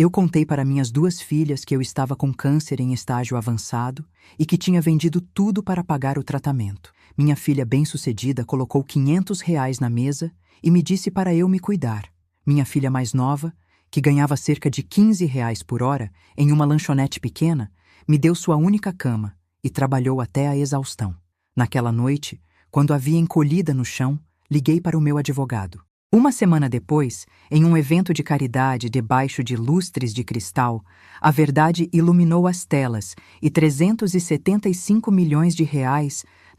Eu contei para minhas 2 filhas que eu estava com câncer em estágio avançado e que tinha vendido tudo para pagar o tratamento. Minha filha bem-sucedida colocou R$ 500 na mesa e me disse para eu me cuidar. Minha filha mais nova, que ganhava cerca de R$ 15 por hora em uma lanchonete pequena, me deu sua única cama e trabalhou até a exaustão. Naquela noite, quando a vi encolhida no chão, liguei para o meu advogado. Uma semana depois, em um evento de caridade debaixo de lustres de cristal, a verdade iluminou as telas e R$ 375 milhões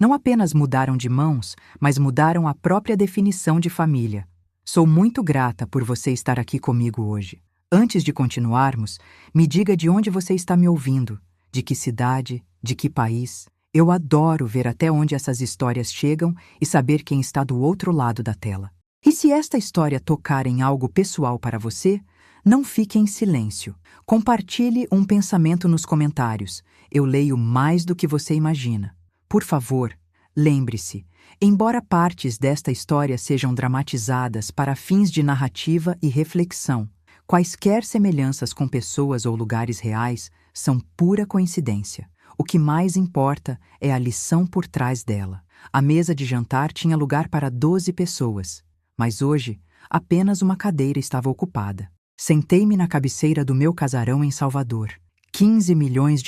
não apenas mudaram de mãos, mas mudaram a própria definição de família. Sou muito grata por você estar aqui comigo hoje. Antes de continuarmos, me diga de onde você está me ouvindo, de que cidade, de que país. Eu adoro ver até onde essas histórias chegam e saber quem está do outro lado da tela. E se esta história tocar em algo pessoal para você, não fique em silêncio. Compartilhe um pensamento nos comentários. Eu leio mais do que você imagina. Por favor, lembre-se, embora partes desta história sejam dramatizadas para fins de narrativa e reflexão, quaisquer semelhanças com pessoas ou lugares reais são pura coincidência. O que mais importa é a lição por trás dela. A mesa de jantar tinha lugar para 12 pessoas. Mas hoje, apenas uma cadeira estava ocupada. Sentei-me na cabeceira do meu casarão em Salvador. R$ 15 milhões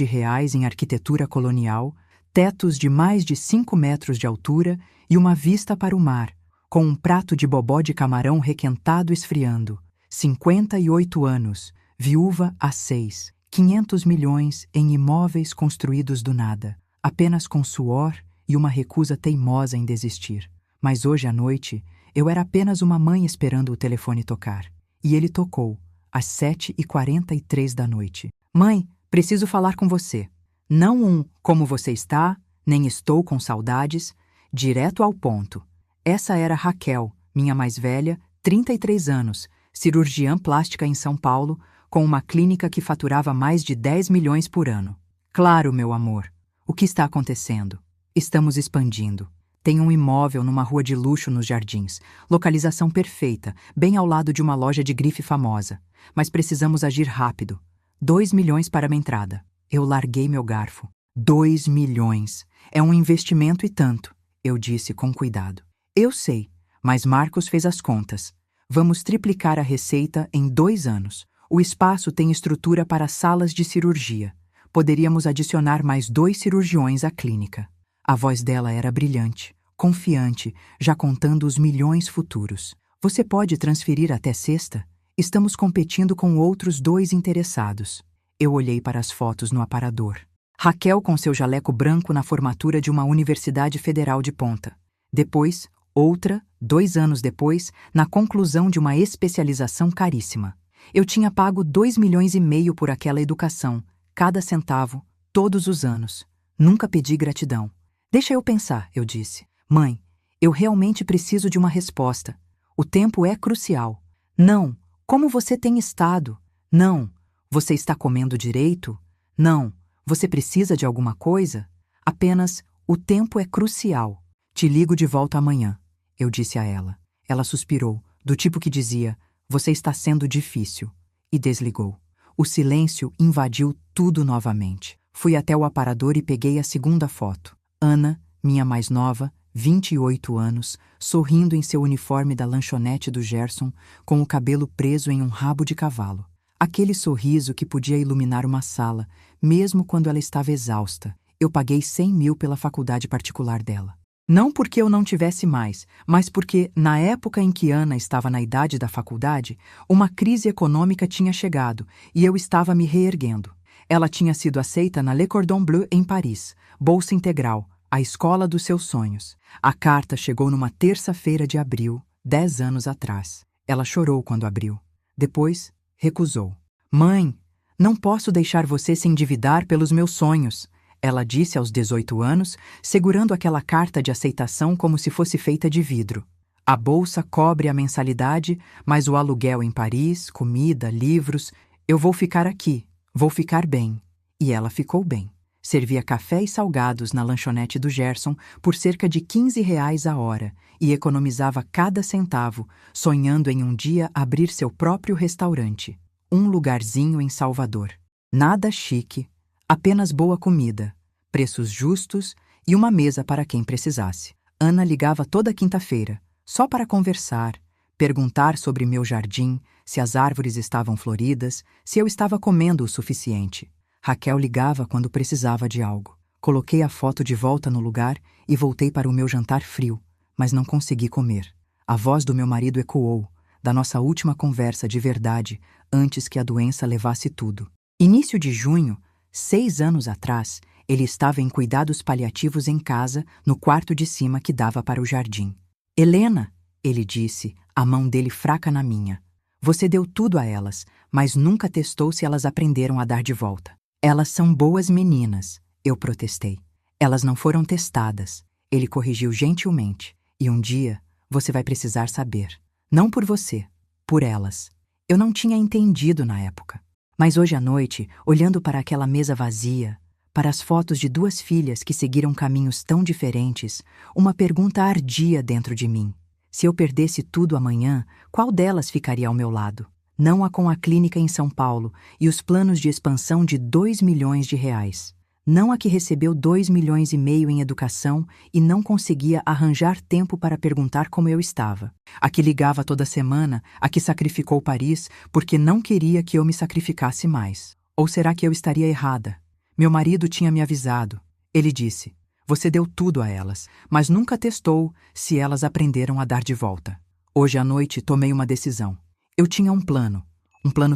em arquitetura colonial, tetos de mais de 5 metros de altura e uma vista para o mar, com um prato de bobó de camarão requentado esfriando. 58 anos, viúva há 6. 500 milhões em imóveis construídos do nada, apenas com suor e uma recusa teimosa em desistir. Mas hoje à noite, eu era apenas uma mãe esperando o telefone tocar. E ele tocou, às 7h43 da noite. Mãe, preciso falar com você. Não como você está, nem estou com saudades, direto ao ponto. Essa era Raquel, minha mais velha, 33 anos, cirurgiã plástica em São Paulo, com uma clínica que faturava mais de 10 milhões por ano. Claro, meu amor. O que está acontecendo? Estamos expandindo. Tem um imóvel numa rua de luxo nos Jardins, localização perfeita, bem ao lado de uma loja de grife famosa. Mas precisamos agir rápido. 2 milhões para minha entrada. Eu larguei meu garfo. 2 milhões. É um investimento e tanto, eu disse com cuidado. Eu sei, mas Marcos fez as contas. Vamos triplicar a receita em 2 anos. O espaço tem estrutura para salas de cirurgia. Poderíamos adicionar mais 2 cirurgiões à clínica. A voz dela era brilhante, confiante, já contando os milhões futuros. Você pode transferir até sexta? Estamos competindo com outros 2 interessados. Eu olhei para as fotos no aparador. Raquel com seu jaleco branco na formatura de uma universidade federal de ponta. Depois, outra, 2 anos depois, na conclusão de uma especialização caríssima. Eu tinha pago 2,5 milhões por aquela educação, cada centavo, todos os anos. Nunca pedi gratidão. Deixa eu pensar, eu disse. Mãe, eu realmente preciso de uma resposta. O tempo é crucial. Não, como você tem estado? Não, você está comendo direito? Não, você precisa de alguma coisa? Apenas, o tempo é crucial. Te ligo de volta amanhã, eu disse a ela. Ela suspirou, do tipo que dizia, você está sendo difícil, e desligou. O silêncio invadiu tudo novamente. Fui até o aparador e peguei a segunda foto. Ana, minha mais nova, 28 anos, sorrindo em seu uniforme da lanchonete do Gerson, com o cabelo preso em um rabo de cavalo. Aquele sorriso que podia iluminar uma sala, mesmo quando ela estava exausta. Eu paguei 100 mil pela faculdade particular dela. Não porque eu não tivesse mais, mas porque, na época em que Ana estava na idade da faculdade, uma crise econômica tinha chegado e eu estava me reerguendo. Ela tinha sido aceita na Le Cordon Bleu em Paris, bolsa integral, a escola dos seus sonhos. A carta chegou numa terça-feira de abril, 10 anos atrás. Ela chorou quando abriu. Depois, recusou. Mãe, não posso deixar você se endividar pelos meus sonhos, ela disse aos 18 anos, segurando aquela carta de aceitação como se fosse feita de vidro. A bolsa cobre a mensalidade, mas o aluguel em Paris, comida, livros... Eu vou ficar aqui, vou ficar bem. E ela ficou bem. Servia café e salgados na lanchonete do Gerson por cerca de R$ 15 a hora e economizava cada centavo, sonhando em um dia abrir seu próprio restaurante. um lugarzinho em Salvador. Nada chique, apenas boa comida, preços justos e uma mesa para quem precisasse. Ana ligava toda quinta-feira, só para conversar, perguntar sobre meu jardim, se as árvores estavam floridas, se eu estava comendo o suficiente. Raquel ligava quando precisava de algo. Coloquei a foto de volta no lugar e voltei para o meu jantar frio, mas não consegui comer. A voz do meu marido ecoou, da nossa última conversa de verdade, antes que a doença levasse tudo. Início de junho, 6 anos atrás, ele estava em cuidados paliativos em casa, no quarto de cima que dava para o jardim. Helena, ele disse, a mão dele fraca na minha. Você deu tudo a elas, mas nunca testou se elas aprenderam a dar de volta. Elas são boas meninas, eu protestei. Elas não foram testadas. Ele corrigiu gentilmente. E um dia, você vai precisar saber. Não por você, por elas. Eu não tinha entendido na época. Mas hoje à noite, olhando para aquela mesa vazia, para as fotos de 2 filhas que seguiram caminhos tão diferentes, uma pergunta ardia dentro de mim. Se eu perdesse tudo amanhã, qual delas ficaria ao meu lado? Não a com a clínica em São Paulo e os planos de expansão de 2 milhões de reais. Não a que recebeu 2,5 milhões em educação e não conseguia arranjar tempo para perguntar como eu estava. A que ligava toda semana, a que sacrificou Paris porque não queria que eu me sacrificasse mais. Ou será que eu estaria errada? Meu marido tinha me avisado. Ele disse, você deu tudo a elas, mas nunca testou se elas aprenderam a dar de volta. Hoje à noite tomei uma decisão. Eu tinha um plano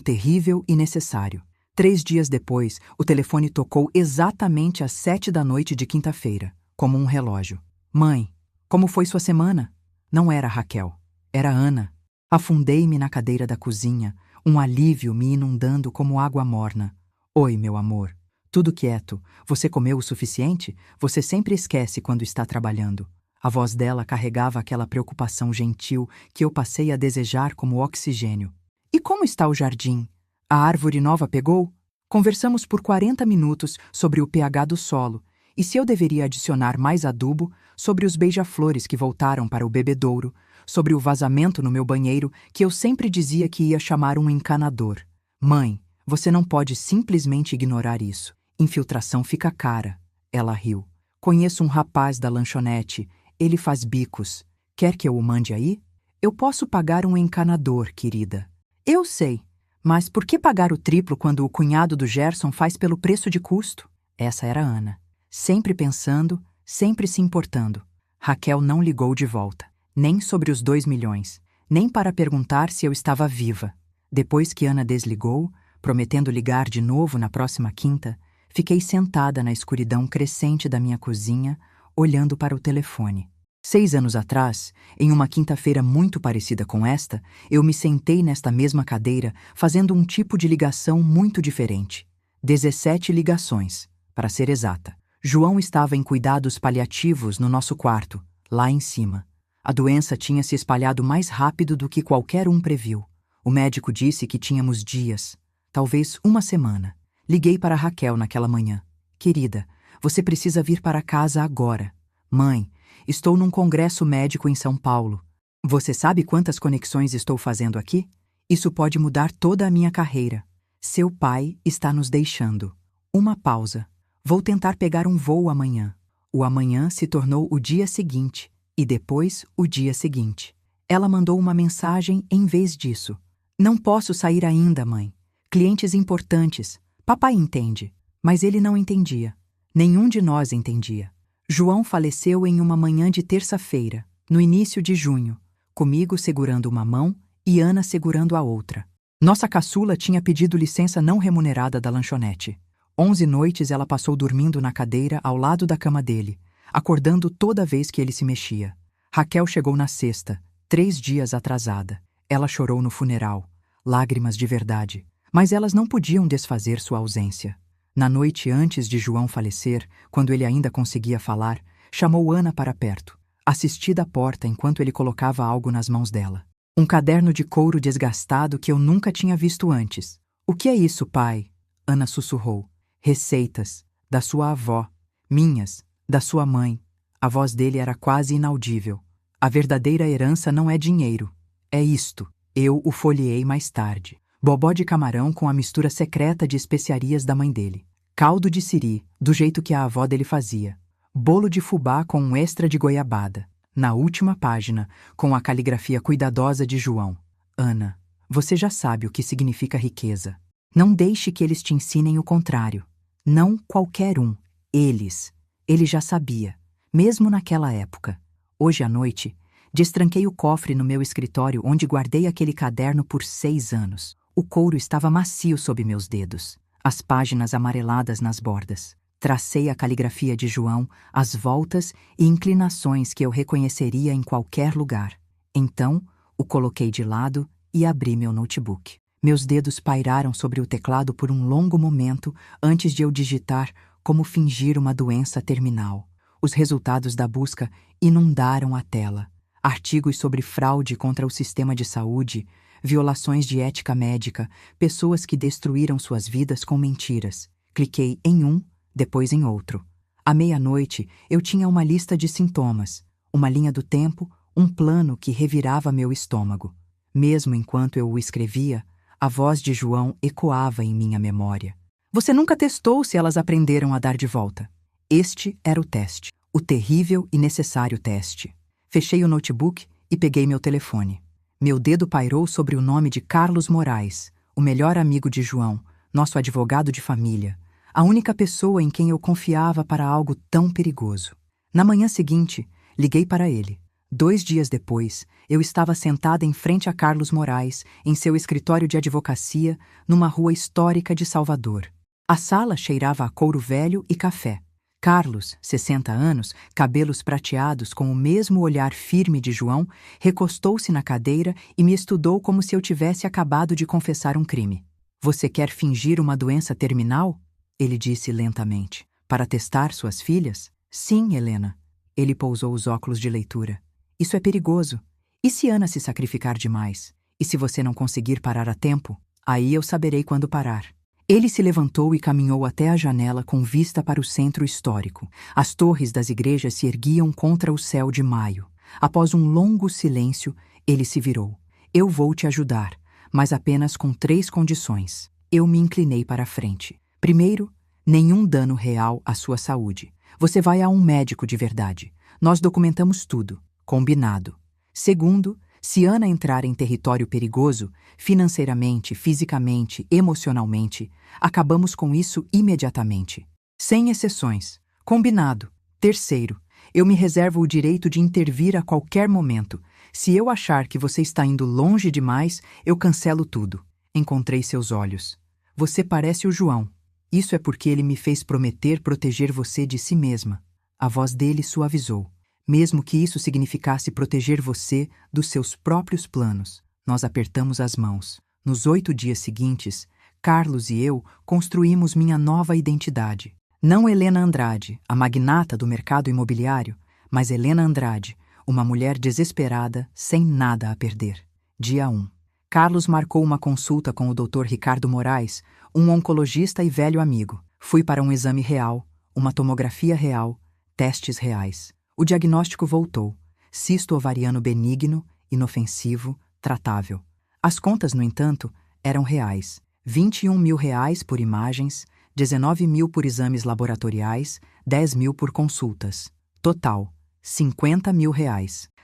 terrível e necessário. 3 dias depois, o telefone tocou exatamente às 7 da noite de quinta-feira, como um relógio. Mãe, como foi sua semana? Não era Raquel, era Ana. Afundei-me na cadeira da cozinha, um alívio me inundando como água morna. Oi, meu amor. Tudo quieto. Você comeu o suficiente? Você sempre esquece quando está trabalhando. A voz dela carregava aquela preocupação gentil que eu passei a desejar como oxigênio. E como está o jardim? A árvore nova pegou? Conversamos por 40 minutos sobre o pH do solo e se eu deveria adicionar mais adubo, sobre os beija-flores que voltaram para o bebedouro, sobre o vazamento no meu banheiro que eu sempre dizia que ia chamar um encanador. Mãe, você não pode simplesmente ignorar isso. Infiltração fica cara. Ela riu. Conheço um rapaz da lanchonete. Ele faz bicos. Quer que eu o mande aí? Eu posso pagar um encanador, querida. Eu sei. Mas por que pagar o triplo quando o cunhado do Gerson faz pelo preço de custo? Essa era Ana. Sempre pensando, sempre se importando. Raquel não ligou de volta. Nem sobre os 2 milhões. Nem para perguntar se eu estava viva. Depois que Ana desligou, prometendo ligar de novo na próxima quinta, fiquei sentada na escuridão crescente da minha cozinha, olhando para o telefone. 6 anos atrás, em uma quinta-feira muito parecida com esta, eu me sentei nesta mesma cadeira fazendo um tipo de ligação muito diferente. 17 ligações, para ser exata. João estava em cuidados paliativos no nosso quarto, lá em cima. A doença tinha se espalhado mais rápido do que qualquer um previu. O médico disse que tínhamos dias, talvez uma semana. Liguei para Raquel naquela manhã. Querida, você precisa vir para casa agora. Mãe, estou num congresso médico em São Paulo. Você sabe quantas conexões estou fazendo aqui? Isso pode mudar toda a minha carreira. Seu pai está nos deixando. Uma pausa. Vou tentar pegar um voo amanhã. O amanhã se tornou o dia seguinte, e depois o dia seguinte. Ela mandou uma mensagem em vez disso. Não posso sair ainda, mãe. Clientes importantes. Papai entende. Mas ele não entendia. Nenhum de nós entendia. João faleceu em uma manhã de terça-feira, no início de junho, comigo segurando uma mão e Ana segurando a outra. Nossa caçula tinha pedido licença não remunerada da lanchonete. 11 noites ela passou dormindo na cadeira ao lado da cama dele, acordando toda vez que ele se mexia. Raquel chegou na sexta, 3 dias atrasada. Ela chorou no funeral, lágrimas de verdade, mas elas não podiam desfazer sua ausência. Na noite antes de João falecer, quando ele ainda conseguia falar, chamou Ana para perto. Assisti da porta enquanto ele colocava algo nas mãos dela. Um caderno de couro desgastado que eu nunca tinha visto antes. O que é isso, pai? Ana sussurrou. Receitas. Da sua avó. Minhas. Da sua mãe. A voz dele era quase inaudível. A verdadeira herança não é dinheiro. É isto. Eu o folheei mais tarde. Bobó de camarão com a mistura secreta de especiarias da mãe dele. Caldo de siri, do jeito que a avó dele fazia. Bolo de fubá com um extra de goiabada. Na última página, com a caligrafia cuidadosa de João. Ana, você já sabe o que significa riqueza. Não deixe que eles te ensinem o contrário. Não qualquer um. Eles. Ele já sabia, mesmo naquela época. Hoje à noite, destranquei o cofre no meu escritório onde guardei aquele caderno por 6 anos. O couro estava macio sob meus dedos, as páginas amareladas nas bordas. Tracei a caligrafia de João, as voltas e inclinações que eu reconheceria em qualquer lugar. Então, o coloquei de lado e abri meu notebook. Meus dedos pairaram sobre o teclado por um longo momento antes de eu digitar como fingir uma doença terminal. Os resultados da busca inundaram a tela. Artigos sobre fraude contra o sistema de saúde, violações de ética médica, pessoas que destruíram suas vidas com mentiras. Cliquei em um, depois em outro. À meia-noite, eu tinha uma lista de sintomas, uma linha do tempo, um plano que revirava meu estômago. Mesmo enquanto eu o escrevia, a voz de João ecoava em minha memória. Você nunca testou se elas aprenderam a dar de volta. Este era o teste, o terrível e necessário teste. Fechei o notebook e peguei meu telefone. Meu dedo pairou sobre o nome de Carlos Moraes, o melhor amigo de João, nosso advogado de família, a única pessoa em quem eu confiava para algo tão perigoso. Na manhã seguinte, liguei para ele. 2 dias depois, eu estava sentada em frente a Carlos Moraes, em seu escritório de advocacia, numa rua histórica de Salvador. A sala cheirava a couro velho e café. Carlos, 60 anos, cabelos prateados com o mesmo olhar firme de João, recostou-se na cadeira e me estudou como se eu tivesse acabado de confessar um crime. Você quer fingir uma doença terminal? Ele disse lentamente. Para testar suas filhas? Sim, Helena. Ele pousou os óculos de leitura. Isso é perigoso. E se Ana se sacrificar demais? E se você não conseguir parar a tempo? Aí eu saberei quando parar. Ele se levantou e caminhou até a janela com vista para o centro histórico. As torres das igrejas se erguiam contra o céu de maio. Após um longo silêncio, ele se virou. Eu vou te ajudar, mas apenas com 3 condições. Eu me inclinei para a frente. Primeiro, nenhum dano real à sua saúde. Você vai a um médico de verdade. Nós documentamos tudo. Combinado. Segundo, se Ana entrar em território perigoso, financeiramente, fisicamente, emocionalmente, acabamos com isso imediatamente. Sem exceções. Combinado. Terceiro, eu me reservo o direito de intervir a qualquer momento. Se eu achar que você está indo longe demais, eu cancelo tudo. Encontrei seus olhos. Você parece o João. Isso é porque ele me fez prometer proteger você de si mesma. A voz dele suavizou. Mesmo que isso significasse proteger você dos seus próprios planos. Nós apertamos as mãos. Nos 8 dias seguintes, Carlos e eu construímos minha nova identidade. Não Helena Andrade, a magnata do mercado imobiliário, mas Helena Andrade, uma mulher desesperada, sem nada a perder. Dia 1. Carlos marcou uma consulta com o Dr. Ricardo Moraes, um oncologista e velho amigo. Fui para um exame real, uma tomografia real, testes reais. O diagnóstico voltou. Cisto ovariano benigno, inofensivo, tratável. As contas, no entanto, eram reais. R$ 21 mil por imagens, 19 mil por exames laboratoriais, 10 mil por consultas. Total, R$ 50 mil.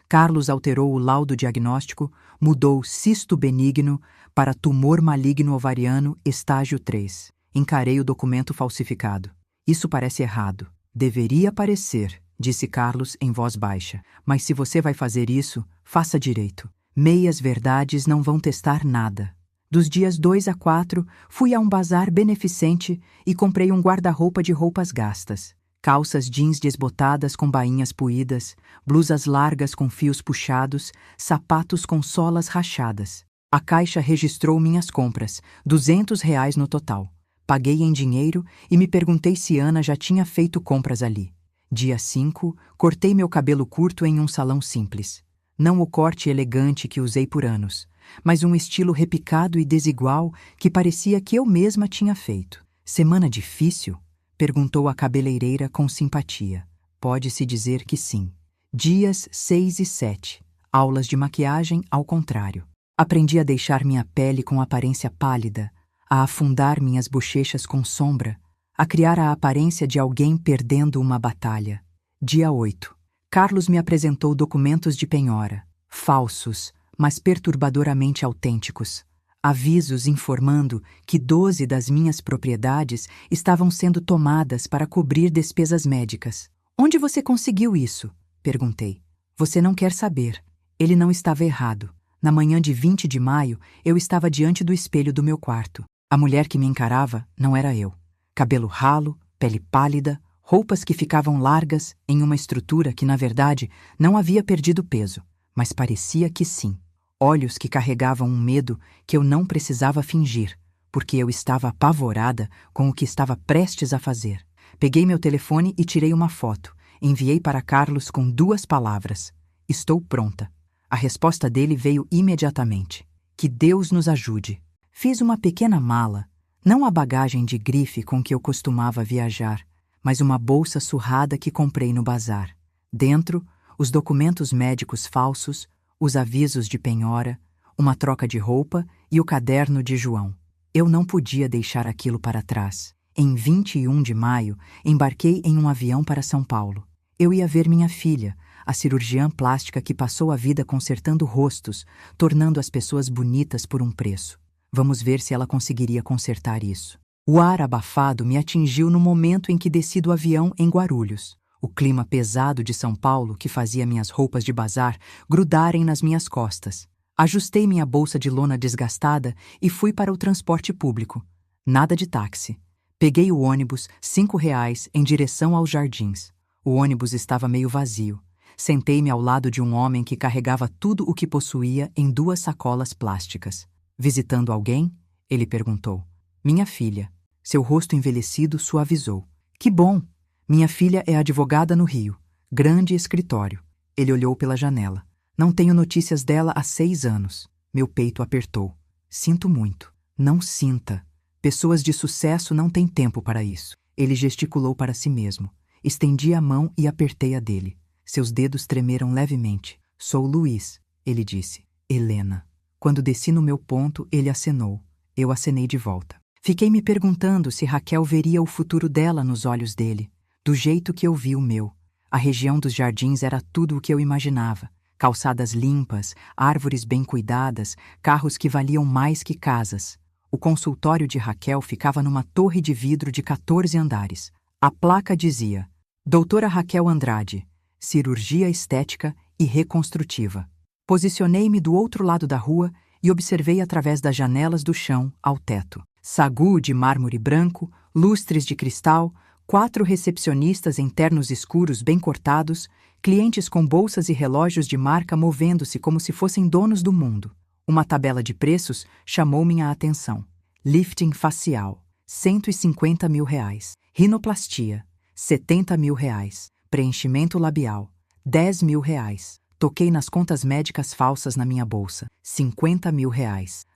Carlos alterou o laudo diagnóstico, mudou cisto benigno para tumor maligno ovariano estágio 3. Encarei o documento falsificado. Isso parece errado. Deveria parecer, disse Carlos em voz baixa. Mas se você vai fazer isso, faça direito. Meias verdades não vão testar nada. Dos dias 2 a 4, fui a um bazar beneficente e comprei um guarda-roupa de roupas gastas. Calças jeans desbotadas com bainhas puídas, blusas largas com fios puxados, sapatos com solas rachadas. A caixa registrou minhas compras, R$ 200 no total. Paguei em dinheiro e me perguntei se Ana já tinha feito compras ali. Dia 5, cortei meu cabelo curto em um salão simples. Não o corte elegante que usei por anos, mas um estilo repicado e desigual que parecia que eu mesma tinha feito. Semana difícil? Perguntou a cabeleireira com simpatia. Pode-se dizer que sim. Dias 6 e 7. Aulas de maquiagem ao contrário. Aprendi a deixar minha pele com aparência pálida, a afundar minhas bochechas com sombra, a criar a aparência de alguém perdendo uma batalha. Dia 8. Carlos me apresentou documentos de penhora, falsos, mas perturbadoramente autênticos. Avisos informando que 12 das minhas propriedades estavam sendo tomadas para cobrir despesas médicas. Onde você conseguiu isso? Perguntei. Você não quer saber. Ele não estava errado. Na manhã de 20 de maio, eu estava diante do espelho do meu quarto. A mulher que me encarava não era eu. Cabelo ralo, pele pálida, roupas que ficavam largas em uma estrutura que, na verdade, não havia perdido peso, mas parecia que sim. Olhos que carregavam um medo que eu não precisava fingir, porque eu estava apavorada com o que estava prestes a fazer. Peguei meu telefone e tirei uma foto. Enviei para Carlos com 2 palavras: estou pronta. A resposta dele veio imediatamente: que Deus nos ajude. Fiz uma pequena mala, não a bagagem de grife com que eu costumava viajar, mas uma bolsa surrada que comprei no bazar. Dentro, os documentos médicos falsos, os avisos de penhora, uma troca de roupa e o caderno de João. Eu não podia deixar aquilo para trás. Em 21 de maio, embarquei em um avião para São Paulo. Eu ia ver minha filha, a cirurgiã plástica que passou a vida consertando rostos, tornando as pessoas bonitas por um preço. Vamos ver se ela conseguiria consertar isso. O ar abafado me atingiu no momento em que desci do avião em Guarulhos. O clima pesado de São Paulo, que fazia minhas roupas de bazar grudarem nas minhas costas. Ajustei minha bolsa de lona desgastada e fui para o transporte público. Nada de táxi. Peguei o ônibus, R$ 5, em direção aos Jardins. O ônibus estava meio vazio. Sentei-me ao lado de um homem que carregava tudo o que possuía em 2 sacolas plásticas. Visitando alguém? Ele perguntou. Minha filha. Seu rosto envelhecido suavizou. Que bom! Minha filha é advogada no Rio. Grande escritório. Ele olhou pela janela. Não tenho notícias dela há 6 anos. Meu peito apertou. Sinto muito. Não sinta. Pessoas de sucesso não têm tempo para isso. Ele gesticulou para si mesmo. Estendi a mão e apertei a dele. Seus dedos tremeram levemente. Sou Luiz, ele disse. Helena. Quando desci no meu ponto, ele acenou. Eu acenei de volta. Fiquei me perguntando se Raquel veria o futuro dela nos olhos dele, do jeito que eu vi o meu. A região dos Jardins era tudo o que eu imaginava. Calçadas limpas, árvores bem cuidadas, carros que valiam mais que casas. O consultório de Raquel ficava numa torre de vidro de 14 andares. A placa dizia: Doutora Raquel Andrade, cirurgia estética e reconstrutiva. Posicionei-me do outro lado da rua e observei através das janelas do chão ao teto. Sagu de mármore branco, lustres de cristal, 4 recepcionistas em ternos escuros bem cortados, clientes com bolsas e relógios de marca movendo-se como se fossem donos do mundo. Uma tabela de preços chamou minha atenção. Lifting facial, R$ 150 mil. Rinoplastia, R$ 70 mil. Preenchimento labial, R$ 10 mil. Toquei nas contas médicas falsas na minha bolsa, R$ 50 mil.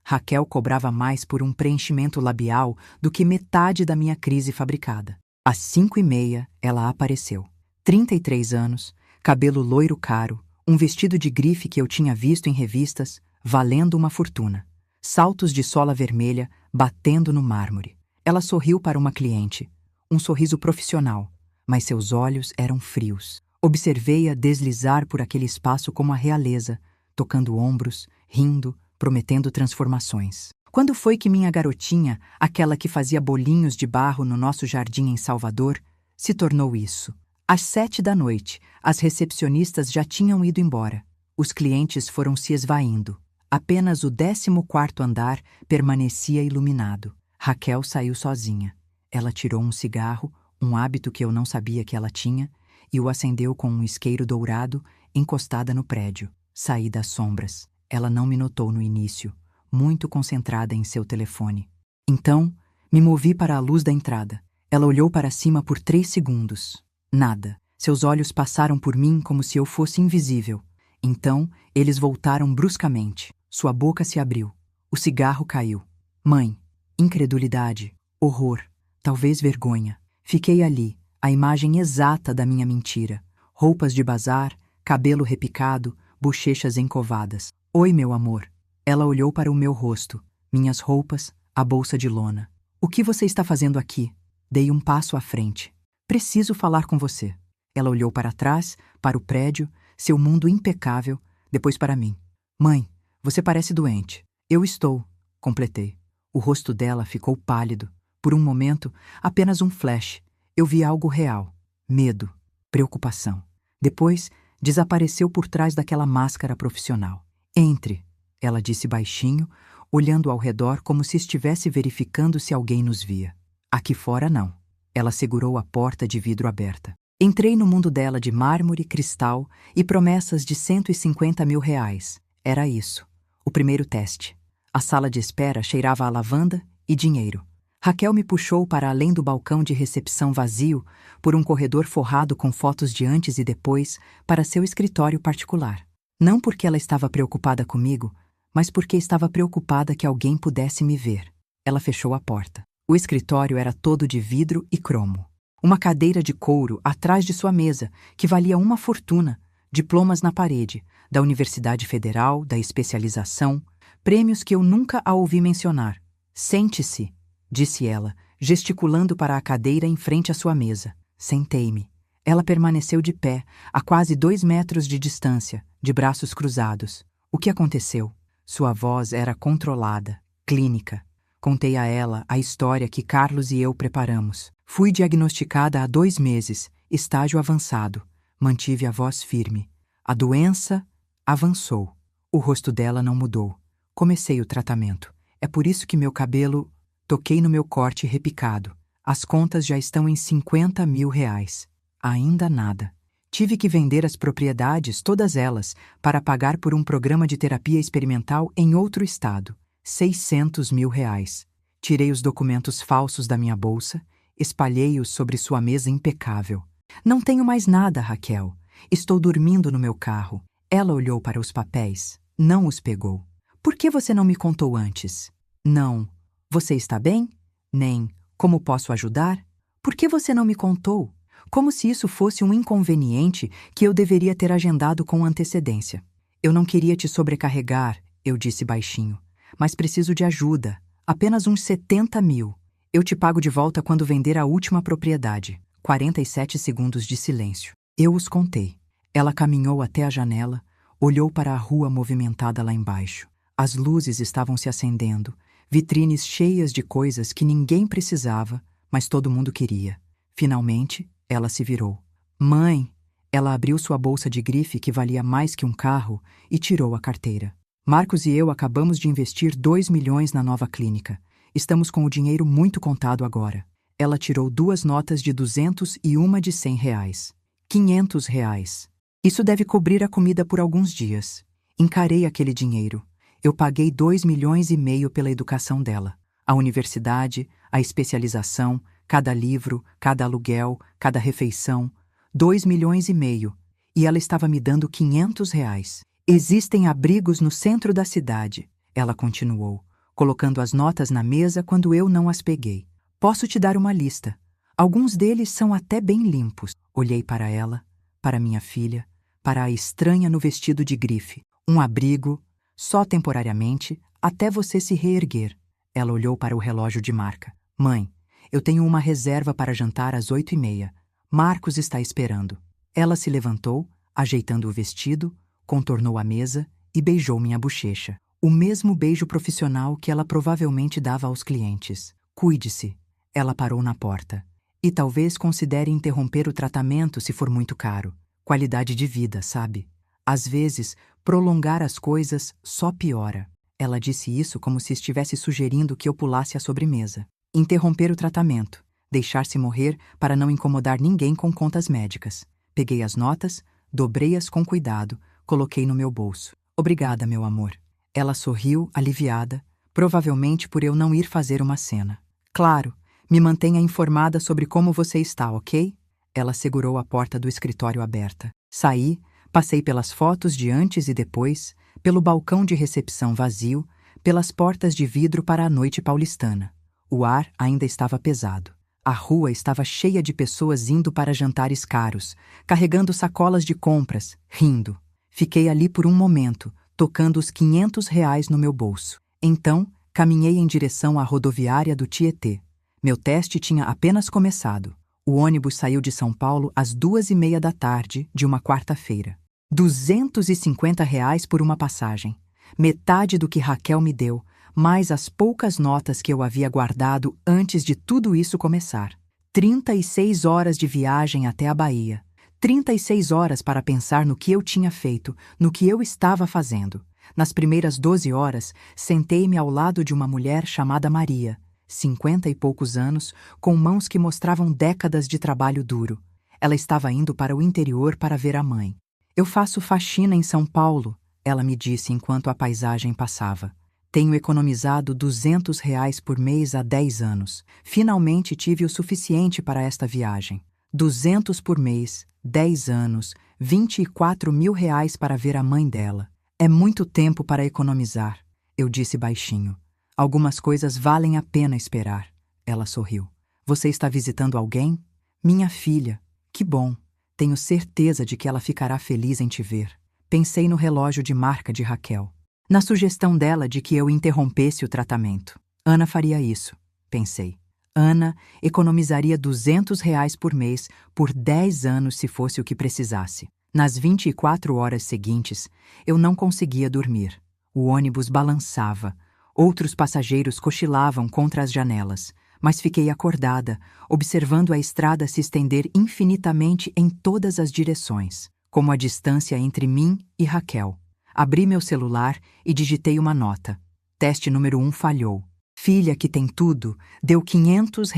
Raquel cobrava mais por um preenchimento labial do que metade da minha crise fabricada. Às 5h30, ela apareceu. 33 anos, cabelo loiro caro, um vestido de grife que eu tinha visto em revistas, valendo uma fortuna. Saltos de sola vermelha batendo no mármore. Ela sorriu para uma cliente. Um sorriso profissional, mas seus olhos eram frios. Observei-a deslizar por aquele espaço como a realeza, tocando ombros, rindo, prometendo transformações. Quando foi que minha garotinha, aquela que fazia bolinhos de barro no nosso jardim em Salvador, se tornou isso? Às 7 da noite, as recepcionistas já tinham ido embora. Os clientes foram se esvaindo. Apenas o 14º andar permanecia iluminado. Raquel saiu sozinha. Ela tirou um cigarro, um hábito que eu não sabia que ela tinha, e o acendeu com um isqueiro dourado encostada no prédio. Saí das sombras. Ela não me notou no início, muito concentrada em seu telefone. Então, me movi para a luz da entrada. Ela olhou para cima por 3 segundos. Nada. Seus olhos passaram por mim como se eu fosse invisível. Então, eles voltaram bruscamente. Sua boca se abriu. O cigarro caiu. Mãe. Incredulidade. Horror. Talvez vergonha. Fiquei ali, a imagem exata da minha mentira. Roupas de bazar, cabelo repicado, bochechas encovadas. Oi, meu amor. Ela olhou para o meu rosto, minhas roupas, a bolsa de lona. O que você está fazendo aqui? Dei um passo à frente. Preciso falar com você. Ela olhou para trás, para o prédio, seu mundo impecável, depois para mim. Mãe, você parece doente. Eu estou, completei. O rosto dela ficou pálido. Por um momento, apenas um flash. Eu vi algo real. Medo, preocupação. Depois, desapareceu por trás daquela máscara profissional. Entre, ela disse baixinho, olhando ao redor como se estivesse verificando se alguém nos via. Aqui fora não. Ela segurou a porta de vidro aberta. Entrei no mundo dela de mármore, cristal e promessas de 150 mil reais. Era isso. O primeiro teste. A sala de espera cheirava a lavanda e dinheiro. Raquel me puxou para além do balcão de recepção vazio, por um corredor forrado com fotos de antes e depois, para seu escritório particular. Não porque ela estava preocupada comigo, mas porque estava preocupada que alguém pudesse me ver. Ela fechou a porta. O escritório era todo de vidro e cromo. Uma cadeira de couro atrás de sua mesa, que valia uma fortuna, diplomas na parede, da Universidade Federal, da especialização, prêmios que eu nunca a ouvi mencionar. Sente-se, disse ela, gesticulando para a cadeira em frente à sua mesa. Sentei-me. Ela permaneceu de pé, a quase 2 metros de distância, de braços cruzados. O que aconteceu? Sua voz era controlada, clínica. Contei a ela a história que Carlos e eu preparamos. Fui diagnosticada há 2 meses, estágio avançado. Mantive a voz firme. A doença avançou. O rosto dela não mudou. Comecei o tratamento. É por isso que meu cabelo... Toquei no meu corte repicado. As contas já estão em 50 mil reais. Ainda nada. Tive que vender as propriedades, todas elas, para pagar por um programa de terapia experimental em outro estado. 600 mil reais. Tirei os documentos falsos da minha bolsa, espalhei-os sobre sua mesa impecável. Não tenho mais nada, Raquel. Estou dormindo no meu carro. Ela olhou para os papéis. Não os pegou. Por que você não me contou antes? Não. Você está bem? Nem. Como posso ajudar? Por que você não me contou? Como se isso fosse um inconveniente que eu deveria ter agendado com antecedência. Eu não queria te sobrecarregar, eu disse baixinho. Mas preciso de ajuda. Apenas uns 70 mil. Eu te pago de volta quando vender a última propriedade. 47 segundos de silêncio. Eu os contei. Ela caminhou até a janela, olhou para a rua movimentada lá embaixo. As luzes estavam se acendendo. Vitrines cheias de coisas que ninguém precisava, mas todo mundo queria. Finalmente, ela se virou. Mãe! Ela abriu sua bolsa de grife que valia mais que um carro e tirou a carteira. Marcos e eu acabamos de investir 2 milhões na nova clínica. Estamos com o dinheiro muito contado agora. Ela tirou 2 notas de 200 e uma de 100 reais. 500 reais. Isso deve cobrir a comida por alguns dias. Encarei aquele dinheiro. Eu paguei 2 milhões e meio pela educação dela. A universidade, a especialização, cada livro, cada aluguel, cada refeição. 2 milhões e meio. E ela estava me dando 500 reais. Existem abrigos no centro da cidade, ela continuou, colocando as notas na mesa quando eu não as peguei. Posso te dar uma lista. Alguns deles são até bem limpos. Olhei para ela, para minha filha, para a estranha no vestido de grife. Um abrigo... Só temporariamente, até você se reerguer. Ela olhou para o relógio de marca. Mãe, eu tenho uma reserva para jantar às 8h30. Marcos está esperando. Ela se levantou, ajeitando o vestido, contornou a mesa e beijou minha bochecha. O mesmo beijo profissional que ela provavelmente dava aos clientes. Cuide-se. Ela parou na porta. E talvez considere interromper o tratamento se for muito caro. Qualidade de vida, sabe? Às vezes, prolongar as coisas só piora. Ela disse isso como se estivesse sugerindo que eu pulasse a sobremesa. Interromper o tratamento. Deixar-se morrer para não incomodar ninguém com contas médicas. Peguei as notas, dobrei-as com cuidado, coloquei no meu bolso. Obrigada, meu amor. Ela sorriu, aliviada, provavelmente por eu não ir fazer uma cena. Claro, me mantenha informada sobre como você está, ok? Ela segurou a porta do escritório aberta. Saí. Passei pelas fotos de antes e depois, pelo balcão de recepção vazio, pelas portas de vidro para a noite paulistana. O ar ainda estava pesado. A rua estava cheia de pessoas indo para jantares caros, carregando sacolas de compras, rindo. Fiquei ali por um momento, tocando os R$ 500 no meu bolso. Então, caminhei em direção à rodoviária do Tietê. Meu teste tinha apenas começado. O ônibus saiu de São Paulo às 2h30 da tarde de uma quarta-feira. R$ 250 por uma passagem. Metade do que Raquel me deu, mais as poucas notas que eu havia guardado antes de tudo isso começar. 36 horas de viagem até a Bahia. 36 horas para pensar no que eu tinha feito, no que eu estava fazendo. Nas primeiras 12 horas, sentei-me ao lado de uma mulher chamada Maria, 50 e poucos anos, com mãos que mostravam décadas de trabalho duro. Ela estava indo para o interior para ver a mãe. Eu faço faxina em São Paulo, ela me disse enquanto a paisagem passava. Tenho economizado R$ 200 por mês há 10 anos. Finalmente tive o suficiente para esta viagem. 200 por mês, 10 anos, R$ 24.000 para ver a mãe dela. É muito tempo para economizar, eu disse baixinho. Algumas coisas valem a pena esperar. Ela sorriu. Você está visitando alguém? Minha filha. Que bom. Tenho certeza de que ela ficará feliz em te ver. Pensei no relógio de marca de Raquel. Na sugestão dela de que eu interrompesse o tratamento. Ana faria isso, pensei. Ana economizaria R$ 200 por mês por 10 anos se fosse o que precisasse. Nas 24 horas seguintes, eu não conseguia dormir. O ônibus balançava. Outros passageiros cochilavam contra as janelas, mas fiquei acordada, observando a estrada se estender infinitamente em todas as direções, como a distância entre mim e Raquel. Abri meu celular e digitei uma nota. Teste número 1 falhou. Filha que tem tudo, deu R$ 500.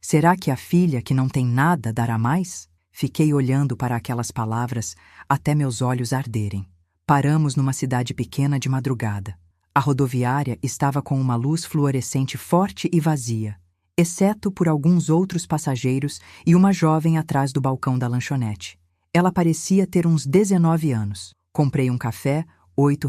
Será que a filha que não tem nada dará mais? Fiquei olhando para aquelas palavras até meus olhos arderem. Paramos numa cidade pequena de madrugada. A rodoviária estava com uma luz fluorescente forte e vazia, exceto por alguns outros passageiros e uma jovem atrás do balcão da lanchonete. Ela parecia ter uns 19 anos. Comprei um café, R$ 8,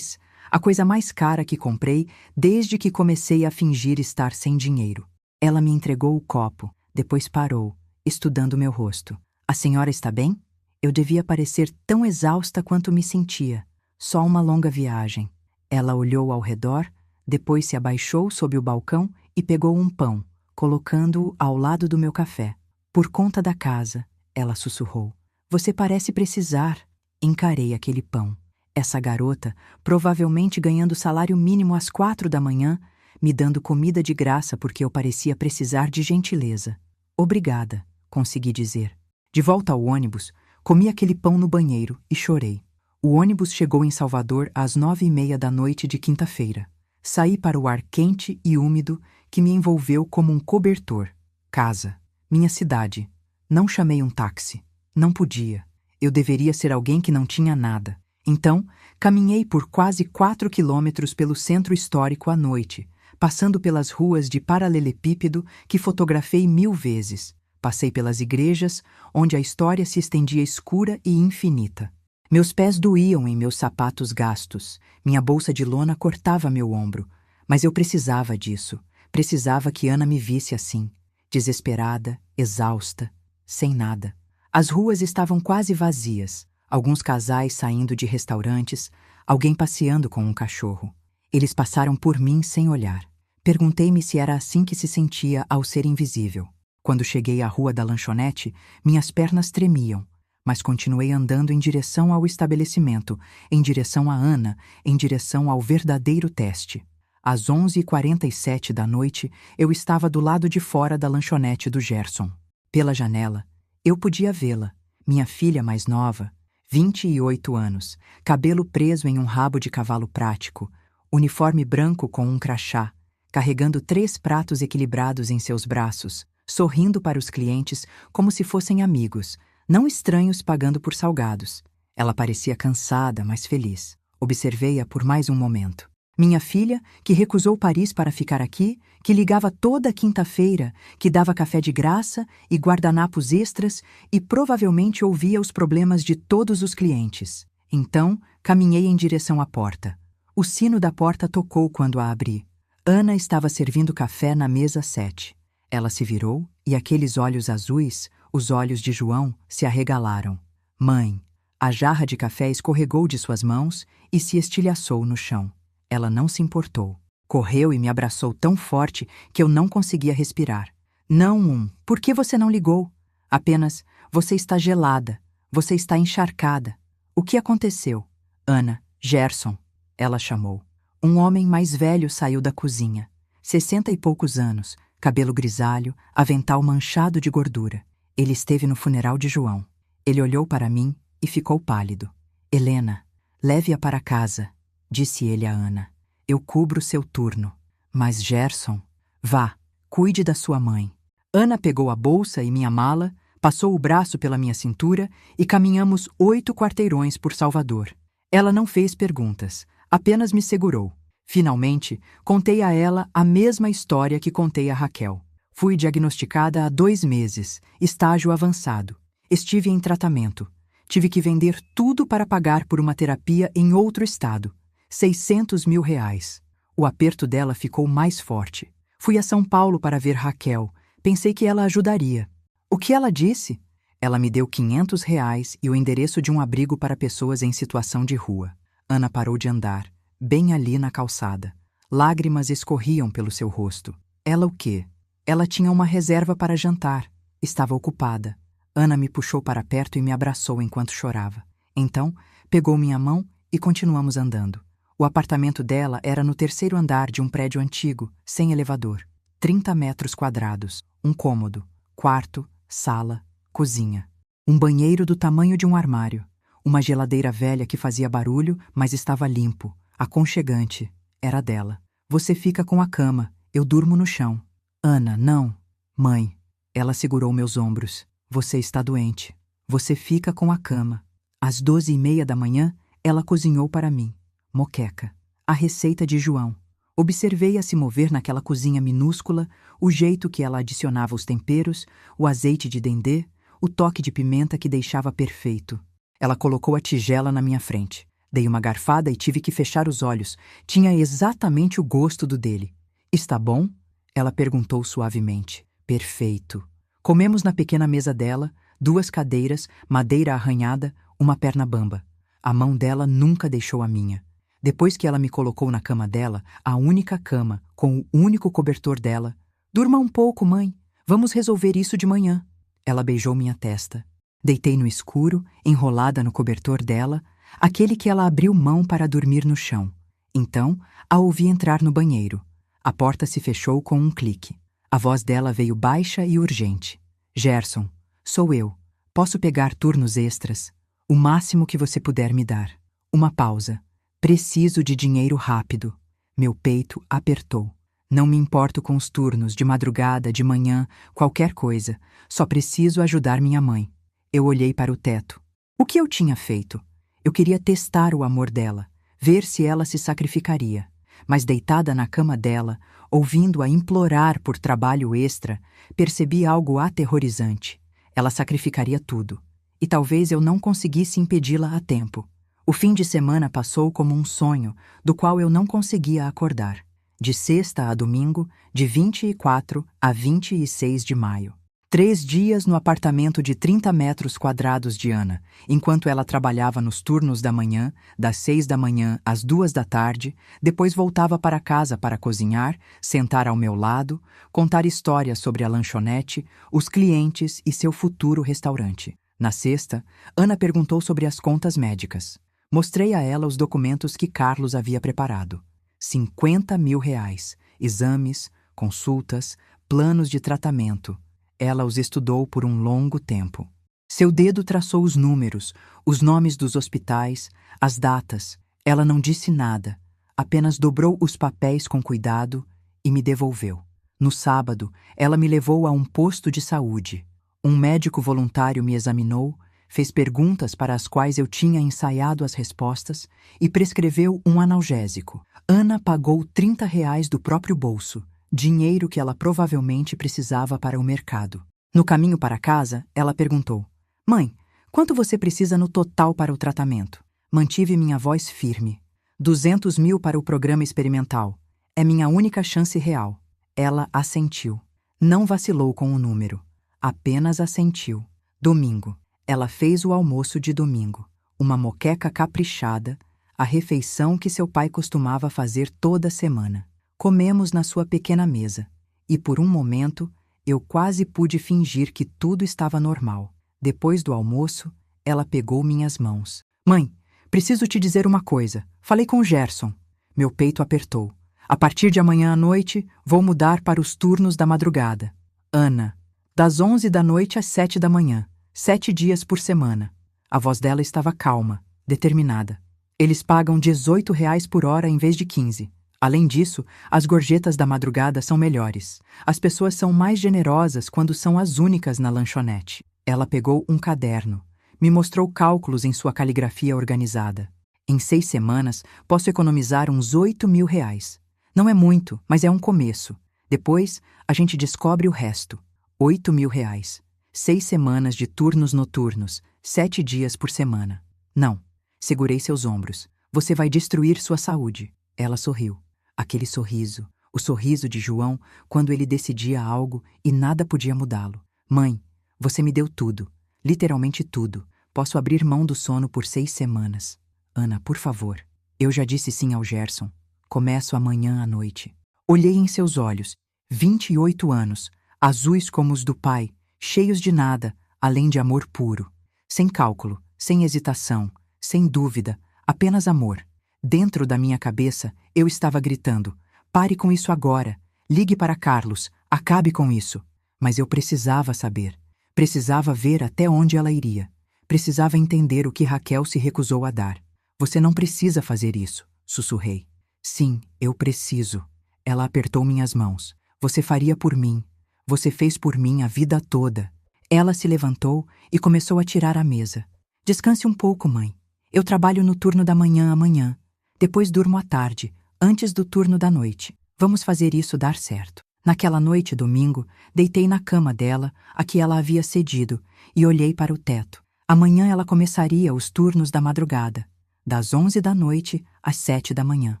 a coisa mais cara que comprei desde que comecei a fingir estar sem dinheiro. Ela me entregou o copo, depois parou, estudando meu rosto. A senhora está bem? Eu devia parecer tão exausta quanto me sentia. Só uma longa viagem. Ela olhou ao redor, depois se abaixou sob o balcão e pegou um pão, colocando-o ao lado do meu café. Por conta da casa, ela sussurrou. Você parece precisar. Encarei aquele pão. Essa garota, provavelmente ganhando salário mínimo às 4 da manhã, me dando comida de graça porque eu parecia precisar de gentileza. Obrigada, consegui dizer. De volta ao ônibus, comi aquele pão no banheiro e chorei. O ônibus chegou em Salvador às 9h30 da noite de quinta-feira. Saí para o ar quente e úmido que me envolveu como um cobertor. Casa. Minha cidade. Não chamei um táxi. Não podia. Eu deveria ser alguém que não tinha nada. Então, caminhei por quase 4 quilômetros pelo centro histórico à noite, passando pelas ruas de paralelepípedo que fotografei 1000 vezes. Passei pelas igrejas, onde a história se estendia escura e infinita. Meus pés doíam em meus sapatos gastos. Minha bolsa de lona cortava meu ombro. Mas eu precisava disso. Precisava que Ana me visse assim, desesperada, exausta, sem nada. As ruas estavam quase vazias. Alguns casais saindo de restaurantes, alguém passeando com um cachorro. Eles passaram por mim sem olhar. Perguntei-me se era assim que se sentia ao ser invisível. Quando cheguei à rua da lanchonete, minhas pernas tremiam, mas continuei andando em direção ao estabelecimento, em direção a Ana, em direção ao verdadeiro teste. Às 11h47 da noite, eu estava do lado de fora da lanchonete do Gerson. Pela janela, eu podia vê-la, minha filha mais nova, 28 anos, cabelo preso em um rabo de cavalo prático, uniforme branco com um crachá, carregando 3 pratos equilibrados em seus braços, sorrindo para os clientes como se fossem amigos, não estranhos pagando por salgados. Ela parecia cansada, mas feliz. Observei-a por mais um momento. Minha filha, que recusou Paris para ficar aqui, que ligava toda quinta-feira, que dava café de graça e guardanapos extras e provavelmente ouvia os problemas de todos os clientes. Então, caminhei em direção à porta. O sino da porta tocou quando a abri. Ana estava servindo café na mesa 7. Ela se virou e aqueles olhos azuis, os olhos de João, se arregalaram. Mãe, A jarra de café escorregou de suas mãos e se estilhaçou no chão. Ela não se importou. Correu e me abraçou tão forte que eu não conseguia respirar. Não, por que você não ligou? Apenas, você está gelada, você está encharcada. O que aconteceu? Ana, Gerson, ela chamou. Um homem mais velho saiu da cozinha. 60 e poucos anos, cabelo grisalho, avental manchado de gordura. Ele esteve no funeral de João. Ele olhou para mim e ficou pálido. Helena, leve-a para casa, disse ele a Ana. Eu cubro seu turno. Mas Gerson, vá, cuide da sua mãe. Ana pegou a bolsa e minha mala, passou o braço pela minha cintura e caminhamos 8 quarteirões por Salvador. Ela não fez perguntas, apenas me segurou. Finalmente, contei a ela a mesma história que contei a Raquel. Fui diagnosticada há 2 meses, estágio avançado. Estive em tratamento. Tive que vender tudo para pagar por uma terapia em outro estado. 600 mil reais. O aperto dela ficou mais forte. Fui a São Paulo para ver Raquel. Pensei que ela ajudaria. O que ela disse? Ela me deu 500 reais e o endereço de um abrigo para pessoas em situação de rua. Ana parou de andar, bem ali na calçada. Lágrimas escorriam pelo seu rosto. Ela o quê? Ela tinha uma reserva para jantar. Estava ocupada. Ana me puxou para perto e me abraçou enquanto chorava. Então, pegou minha mão e continuamos andando. O apartamento dela era no 3º andar de um prédio antigo, sem elevador. 30 metros quadrados, um cômodo, quarto, sala, cozinha. Um banheiro do tamanho de um armário. Uma geladeira velha que fazia barulho, mas estava limpo, aconchegante. Era dela. Você fica com a cama, eu durmo no chão. Ana, não. Mãe. Ela segurou meus ombros. Você está doente. Você fica com a cama. Às 12h30 da manhã, ela cozinhou para mim. Moqueca. A receita de João. Observei-a se mover naquela cozinha minúscula, o jeito que ela adicionava os temperos, o azeite de dendê, o toque de pimenta que deixava perfeito. Ela colocou a tigela na minha frente. Dei uma garfada e tive que fechar os olhos. Tinha exatamente o gosto do dele. Está bom? Ela perguntou suavemente. Perfeito. Comemos na pequena mesa dela, 2 cadeiras, madeira arranhada, uma perna bamba. A mão dela nunca deixou a minha. Depois que ela me colocou na cama dela, a única cama, com o único cobertor dela, durma um pouco, mãe. Vamos resolver isso de manhã. Ela beijou minha testa. Deitei no escuro, enrolada no cobertor dela, aquele que ela abriu mão para dormir no chão. Então, a ouvi entrar no banheiro. A porta se fechou com um clique. A voz dela veio baixa e urgente. Gerson, sou eu. Posso pegar turnos extras? O máximo que você puder me dar. Uma pausa. Preciso de dinheiro rápido. Meu peito apertou. Não me importo com os turnos, de madrugada, de manhã, qualquer coisa. Só preciso ajudar minha mãe. Eu olhei para o teto. O que eu tinha feito? Eu queria testar o amor dela, ver se ela se sacrificaria. Mas deitada na cama dela, ouvindo-a implorar por trabalho extra, percebi algo aterrorizante. Ela sacrificaria tudo. E talvez eu não conseguisse impedi-la a tempo. O fim de semana passou como um sonho, do qual eu não conseguia acordar. De sexta a domingo, de 24 a 26 de maio. 3 dias no apartamento de 30 metros quadrados de Ana, enquanto ela trabalhava nos turnos da manhã, das 6 da manhã às 2 da tarde, depois voltava para casa para cozinhar, sentar ao meu lado, contar histórias sobre a lanchonete, os clientes e seu futuro restaurante. Na sexta, Ana perguntou sobre as contas médicas. Mostrei a ela os documentos que Carlos havia preparado. 50 mil reais, exames, consultas, planos de tratamento. Ela os estudou por um longo tempo. Seu dedo traçou os números, os nomes dos hospitais, as datas. Ela não disse nada, apenas dobrou os papéis com cuidado e me devolveu. No sábado, ela me levou a um posto de saúde. Um médico voluntário me examinou, fez perguntas para as quais eu tinha ensaiado as respostas e prescreveu um analgésico. Ana pagou 30 reais do próprio bolso, dinheiro que ela provavelmente precisava para o mercado. No caminho para casa, ela perguntou: Mãe, quanto você precisa no total para o tratamento? Mantive minha voz firme. 200 mil para o programa experimental. É minha única chance real. Ela assentiu. Não vacilou com o número. Apenas assentiu. Domingo. Ela fez o almoço de domingo. uma moqueca caprichada, a refeição que seu pai costumava fazer toda semana. Comemos na sua pequena mesa, e por um momento eu quase pude fingir que tudo estava normal. Depois do almoço, ela pegou minhas mãos. Mãe, preciso te dizer uma coisa. Falei com Gerson. Meu peito apertou. A partir de amanhã à noite, vou mudar para os turnos da madrugada. Ana, das 11 da noite às 7 da manhã, 7 dias por semana. A voz dela estava calma, determinada. Eles pagam R$ 18 por hora em vez de 15. Além disso, as gorjetas da madrugada são melhores. As pessoas são mais generosas quando são as únicas na lanchonete. Ela pegou um caderno. Me mostrou cálculos em sua caligrafia organizada. Em 6 semanas, posso economizar uns R$ 8.000. Não é muito, mas é um começo. Depois, a gente descobre o resto. R$ 8.000. 6 semanas de turnos noturnos, 7 dias por semana. Não. Segurei seus ombros. Você vai destruir sua saúde. Ela sorriu. Aquele sorriso, o sorriso de João quando ele decidia algo e nada podia mudá-lo. Mãe, você me deu tudo. Literalmente tudo. Posso abrir mão do sono por 6 semanas. Ana, por favor. Eu já disse sim ao Gerson. Começo amanhã à noite. Olhei em seus olhos. 28 anos, azuis como os do pai, cheios de nada, além de amor puro. Sem cálculo, sem hesitação, sem dúvida, apenas amor. Dentro da minha cabeça, eu estava gritando: pare com isso agora, ligue para Carlos, acabe com isso. Mas eu precisava saber. Precisava ver até onde ela iria. Precisava entender o que Raquel se recusou a dar. Você não precisa fazer isso, sussurrei. Sim, eu preciso. Ela apertou minhas mãos. Você faria por mim. Você fez por mim a vida toda. Ela se levantou e começou a tirar a mesa. Descanse um pouco, mãe. Eu trabalho no turno da manhã amanhã. Depois durmo à tarde, antes do turno da noite. Vamos fazer isso dar certo. Naquela noite, domingo, deitei na cama dela, a que ela havia cedido, e olhei para o teto. Amanhã ela começaria os turnos da madrugada, das 11 da noite às 7 da manhã.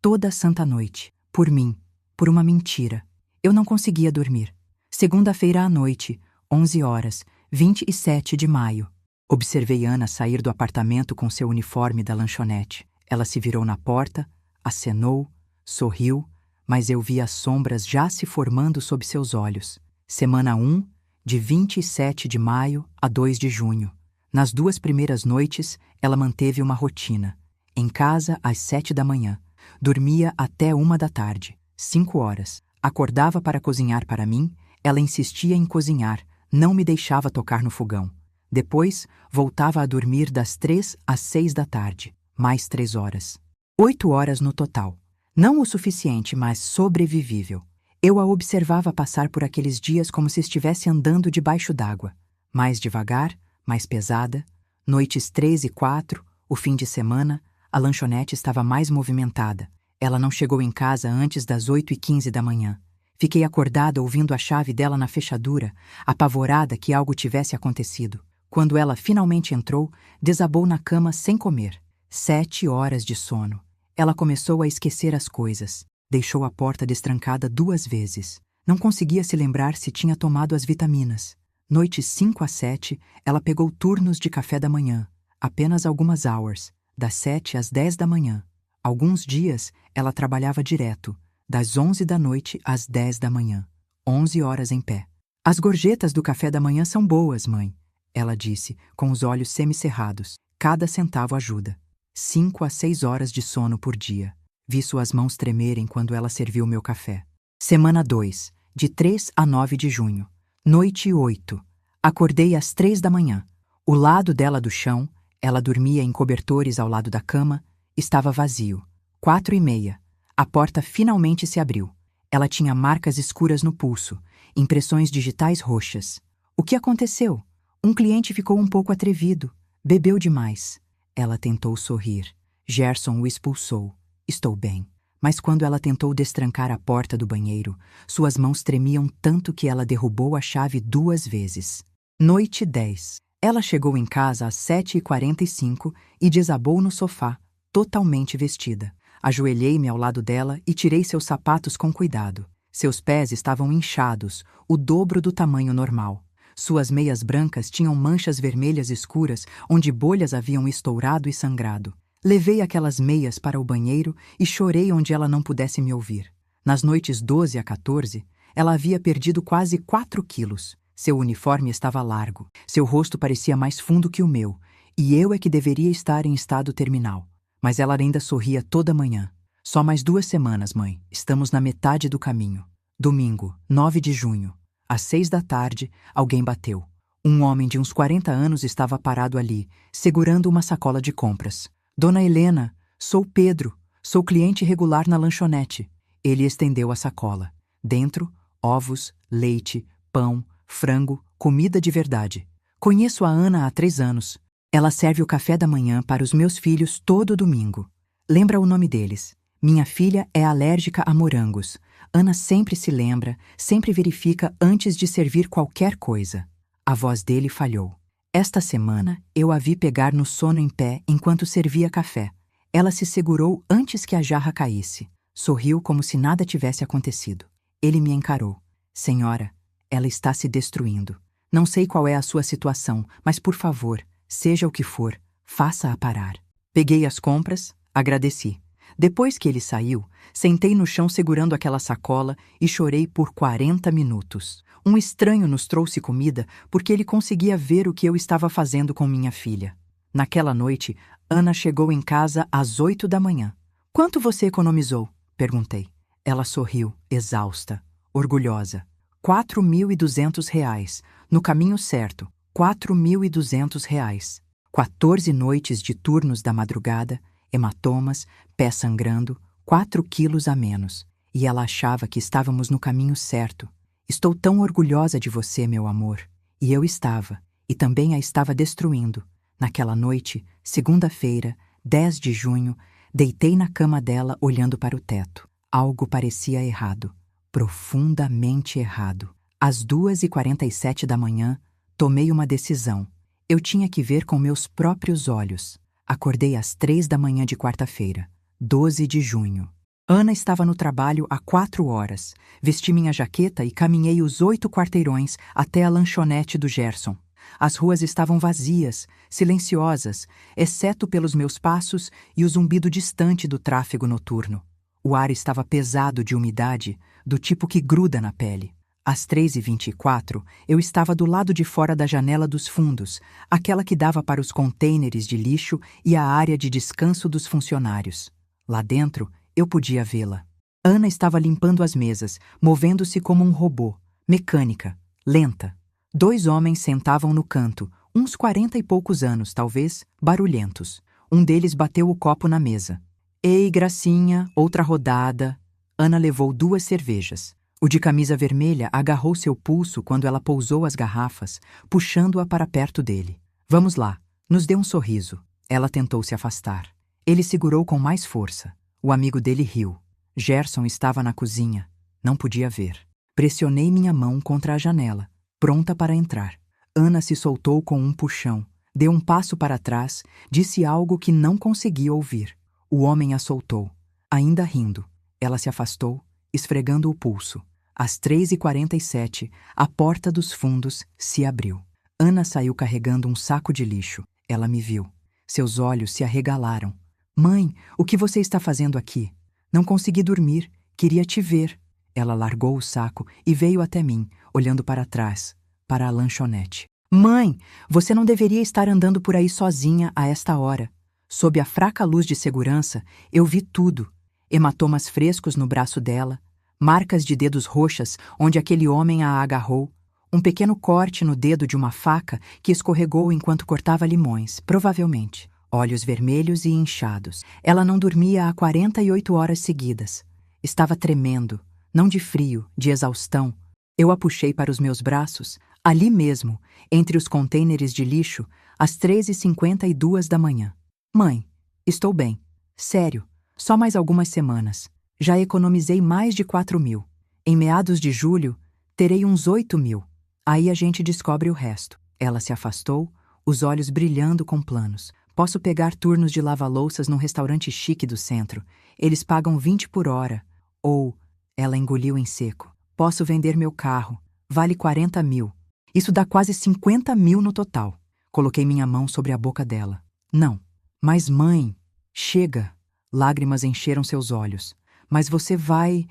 Toda santa noite. Por mim. Por uma mentira. Eu não conseguia dormir. Segunda-feira à noite, 11 horas, 27 de maio. Observei Ana sair do apartamento com seu uniforme da lanchonete. Ela se virou na porta, acenou, sorriu, mas eu vi as sombras já se formando sob seus olhos. Semana 1, de 27 de maio a 2 de junho. Nas 2 primeiras noites, ela manteve uma rotina. Em casa, às 7 da manhã. Dormia até 1 da tarde. 5 horas. Acordava para cozinhar para mim, ela insistia em cozinhar, não me deixava tocar no fogão. Depois, voltava a dormir das 3 às 6 da tarde. Mais 3 horas. 8 horas no total. Não o suficiente, mas sobrevivível. Eu a observava passar por aqueles dias como se estivesse andando debaixo d'água. Mais devagar, mais pesada. Noites 3 e 4, o fim de semana, a lanchonete estava mais movimentada. Ela não chegou em casa antes das 8h15 da manhã. Fiquei acordada ouvindo a chave dela na fechadura, apavorada que algo tivesse acontecido. Quando ela finalmente entrou, desabou na cama sem comer. 7 horas de sono. Ela começou a esquecer as coisas. Deixou a porta destrancada 2 vezes. Não conseguia se lembrar se tinha tomado as vitaminas. Noites 5 a 7, ela pegou turnos de café da manhã. Apenas algumas hours, das 7 às 10 da manhã. Alguns dias, ela trabalhava direto, das 11 da noite às 10 da manhã. 11 horas em pé. As gorjetas do café da manhã são boas, mãe, ela disse, com os olhos semicerrados. Cada centavo ajuda. 5 a 6 horas de sono por dia. Vi suas mãos tremerem quando ela serviu meu café. Semana 2, de 3 a 9 de junho. Noite 8. Acordei às 3 da manhã. O lado dela do chão, ela dormia em cobertores ao lado da cama, estava vazio. 4h30. A porta finalmente se abriu. Ela tinha marcas escuras no pulso, impressões digitais roxas. O que aconteceu? Um cliente ficou um pouco atrevido. Bebeu demais. Ela tentou sorrir. Gerson o expulsou. Estou bem. Mas quando ela tentou destrancar a porta do banheiro, suas mãos tremiam tanto que ela derrubou a chave 2 vezes. Noite 10. Ela chegou em casa às 7h45 e desabou no sofá, totalmente vestida. Ajoelhei-me ao lado dela e tirei seus sapatos com cuidado. Seus pés estavam inchados, o dobro do tamanho normal. Suas meias brancas tinham manchas vermelhas escuras onde bolhas haviam estourado e sangrado. Levei aquelas meias para o banheiro e chorei onde ela não pudesse me ouvir. Nas noites 12 a 14, ela havia perdido quase 4 quilos. Seu uniforme estava largo, seu rosto parecia mais fundo que o meu, e eu é que deveria estar em estado terminal. Mas ela ainda sorria toda manhã. Só mais 2 semanas, mãe. Estamos na metade do caminho. Domingo, 9 de junho. Às 6 da tarde, alguém bateu. Um homem de uns 40 anos estava parado ali, segurando uma sacola de compras. Dona Helena, sou Pedro. Sou cliente regular na lanchonete. Ele estendeu a sacola. Dentro, ovos, leite, pão, frango, comida de verdade. Conheço a Ana há 3 anos. Ela serve o café da manhã para os meus filhos todo domingo. Lembra o nome deles. Minha filha é alérgica a morangos. Ana sempre se lembra, sempre verifica antes de servir qualquer coisa. A voz dele falhou. Esta semana, eu a vi pegar no sono em pé enquanto servia café. Ela se segurou antes que a jarra caísse. Sorriu como se nada tivesse acontecido. Ele me encarou. Senhora, ela está se destruindo. Não sei qual é a sua situação, mas por favor, seja o que for, faça-a parar. Peguei as compras, agradeci. Depois que ele saiu, sentei no chão segurando aquela sacola e chorei por 40 minutos. Um estranho nos trouxe comida porque ele conseguia ver o que eu estava fazendo com minha filha. Naquela noite, Ana chegou em casa às 8 da manhã. Quanto você economizou? Perguntei. Ela sorriu, exausta, orgulhosa. R$ 4.200, no caminho certo, R$ 4.200. 14 noites de turnos da madrugada, hematomas, pé sangrando, 4 quilos a menos. E ela achava que estávamos no caminho certo. Estou tão orgulhosa de você, meu amor. E eu estava, e também a estava destruindo. Naquela noite, segunda-feira, 10 de junho, deitei na cama dela olhando para o teto. Algo parecia errado. Profundamente errado. Às 2h47 da manhã, tomei uma decisão. Eu tinha que ver com meus próprios olhos. Acordei às 3 da manhã de quarta-feira, 12 de junho. Ana estava no trabalho há 4 horas. Vesti minha jaqueta e caminhei os 8 quarteirões até a lanchonete do Gerson. As ruas estavam vazias, silenciosas, exceto pelos meus passos e o zumbido distante do tráfego noturno. O ar estava pesado de umidade, do tipo que gruda na pele. Às 3h24, eu estava do lado de fora da janela dos fundos, aquela que dava para os contêineres de lixo e a área de descanso dos funcionários. Lá dentro, eu podia vê-la. Ana estava limpando as mesas, movendo-se como um robô, mecânica, lenta. 2 homens sentavam no canto, uns 40 e poucos anos, talvez, barulhentos. Um deles bateu o copo na mesa. Ei, Gracinha, outra rodada. Ana levou 2 cervejas. O de camisa vermelha agarrou seu pulso quando ela pousou as garrafas, puxando-a para perto dele. Vamos lá, nos dê um sorriso. Ela tentou se afastar. Ele segurou com mais força. O amigo dele riu. Gerson estava na cozinha. Não podia ver. Pressionei minha mão contra a janela, pronta para entrar. Ana se soltou com um puxão. Deu um passo para trás, disse algo que não conseguia ouvir. O homem a soltou. Ainda rindo, ela se afastou, esfregando o pulso. Às 3h47, a porta dos fundos se abriu. Ana saiu carregando um saco de lixo. Ela me viu. Seus olhos se arregalaram. Mãe, o que você está fazendo aqui? Não consegui dormir. Queria te ver. Ela largou o saco e veio até mim, olhando para trás, para a lanchonete. Mãe, você não deveria estar andando por aí sozinha a esta hora. Sob a fraca luz de segurança, eu vi tudo. Hematomas frescos no braço dela, marcas de dedos roxas onde aquele homem a agarrou, um pequeno corte no dedo de uma faca que escorregou enquanto cortava limões, provavelmente. Olhos vermelhos e inchados. Ela não dormia há 48 horas seguidas. Estava tremendo, não de frio, de exaustão. Eu a puxei para os meus braços, ali mesmo, entre os contêineres de lixo, às 3h52 da manhã. Mãe, estou bem. Sério, só mais algumas semanas. Já economizei mais de 4.000. Em meados de julho, terei uns 8.000. Aí a gente descobre o resto. Ela se afastou, os olhos brilhando com planos. Posso pegar turnos de lava-louças num restaurante chique do centro. Eles pagam 20 por hora. Ou, ela engoliu em seco. Posso vender meu carro. Vale 40.000. Isso dá quase 50 mil no total. Coloquei minha mão sobre a boca dela. Não. Mas mãe, chega. Lágrimas encheram seus olhos. Mas você vai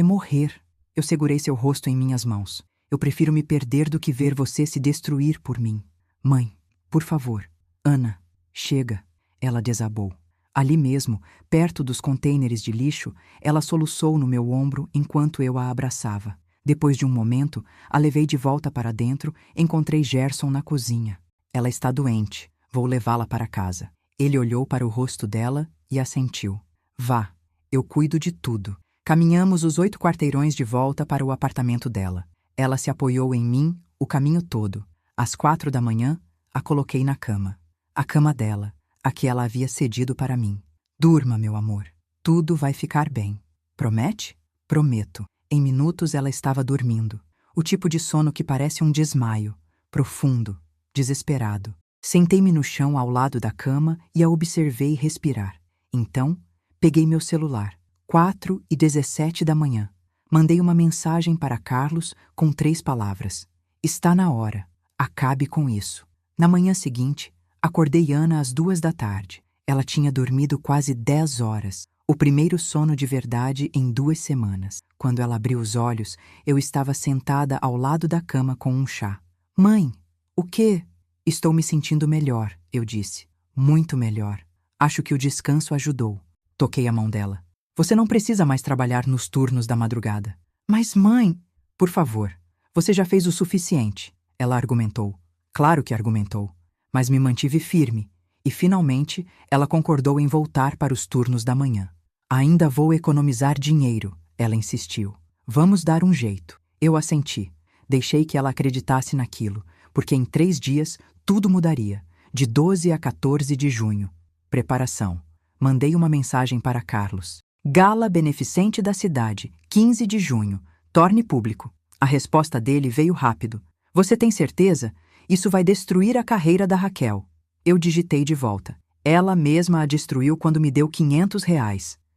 morrer. Eu segurei seu rosto em minhas mãos. Eu prefiro me perder do que ver você se destruir por mim. Mãe, por favor. Ana, chega. Ela desabou. Ali mesmo, perto dos contêineres de lixo, ela soluçou no meu ombro enquanto eu a abraçava. Depois de um momento, a levei de volta para dentro, encontrei Gerson na cozinha. Ela está doente, vou levá-la para casa. Ele olhou para o rosto dela e assentiu. Vá, eu cuido de tudo. Caminhamos os 8 quarteirões de volta para o apartamento dela. Ela se apoiou em mim o caminho todo. Às 4 da manhã, a coloquei na cama. A cama dela, a que ela havia cedido para mim. Durma, meu amor. Tudo vai ficar bem. Promete? Prometo. Em minutos ela estava dormindo. O tipo de sono que parece um desmaio. Profundo, desesperado. Sentei-me no chão ao lado da cama e a observei respirar. Então, peguei meu celular. 4h17 da manhã. Mandei uma mensagem para Carlos com 3 palavras. Está na hora. Acabe com isso. Na manhã seguinte, acordei Ana às 2 da tarde. Ela tinha dormido quase 10 horas. O primeiro sono de verdade em 2 semanas. Quando ela abriu os olhos, eu estava sentada ao lado da cama com um chá. Mãe, o quê? Estou me sentindo melhor, eu disse. Muito melhor. Acho que o descanso ajudou. Toquei a mão dela. Você não precisa mais trabalhar nos turnos da madrugada. Mas, mãe... Por favor, você já fez o suficiente, ela argumentou. Claro que argumentou, mas me mantive firme, e finalmente ela concordou em voltar para os turnos da manhã. Ainda vou economizar dinheiro, ela insistiu. Vamos dar um jeito. Eu assenti. Deixei que ela acreditasse naquilo, porque em 3 dias tudo mudaria, de 12 a 14 de junho. Preparação. Mandei uma mensagem para Carlos. Gala beneficente da cidade, 15 de junho. Torne público. A resposta dele veio rápido. Você tem certeza? Isso vai destruir a carreira da Raquel. Eu digitei de volta. Ela mesma a destruiu quando me deu R$ 500.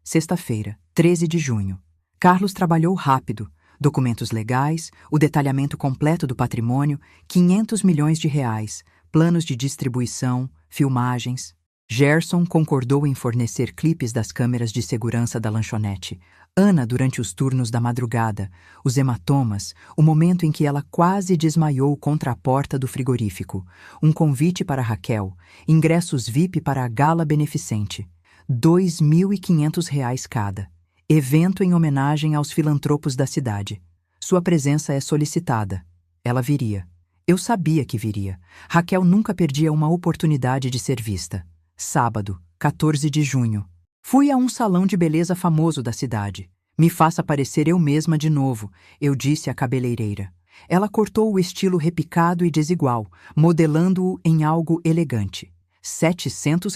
Sexta-feira, 13 de junho. Carlos trabalhou rápido. Documentos legais, o detalhamento completo do patrimônio, R$ 500 milhões, planos de distribuição, filmagens. Gerson concordou em fornecer clipes das câmeras de segurança da lanchonete. Ana durante os turnos da madrugada, os hematomas, o momento em que ela quase desmaiou contra a porta do frigorífico. Um convite para Raquel, ingressos VIP para a gala beneficente. R$ 2.500 cada. Evento em homenagem aos filantropos da cidade. Sua presença é solicitada. Ela viria. Eu sabia que viria. Raquel nunca perdia uma oportunidade de ser vista. Sábado, 14 de junho. Fui a um salão de beleza famoso da cidade. Me faça parecer eu mesma de novo, eu disse à cabeleireira. Ela cortou o estilo repicado e desigual, modelando-o em algo elegante. R$ 700.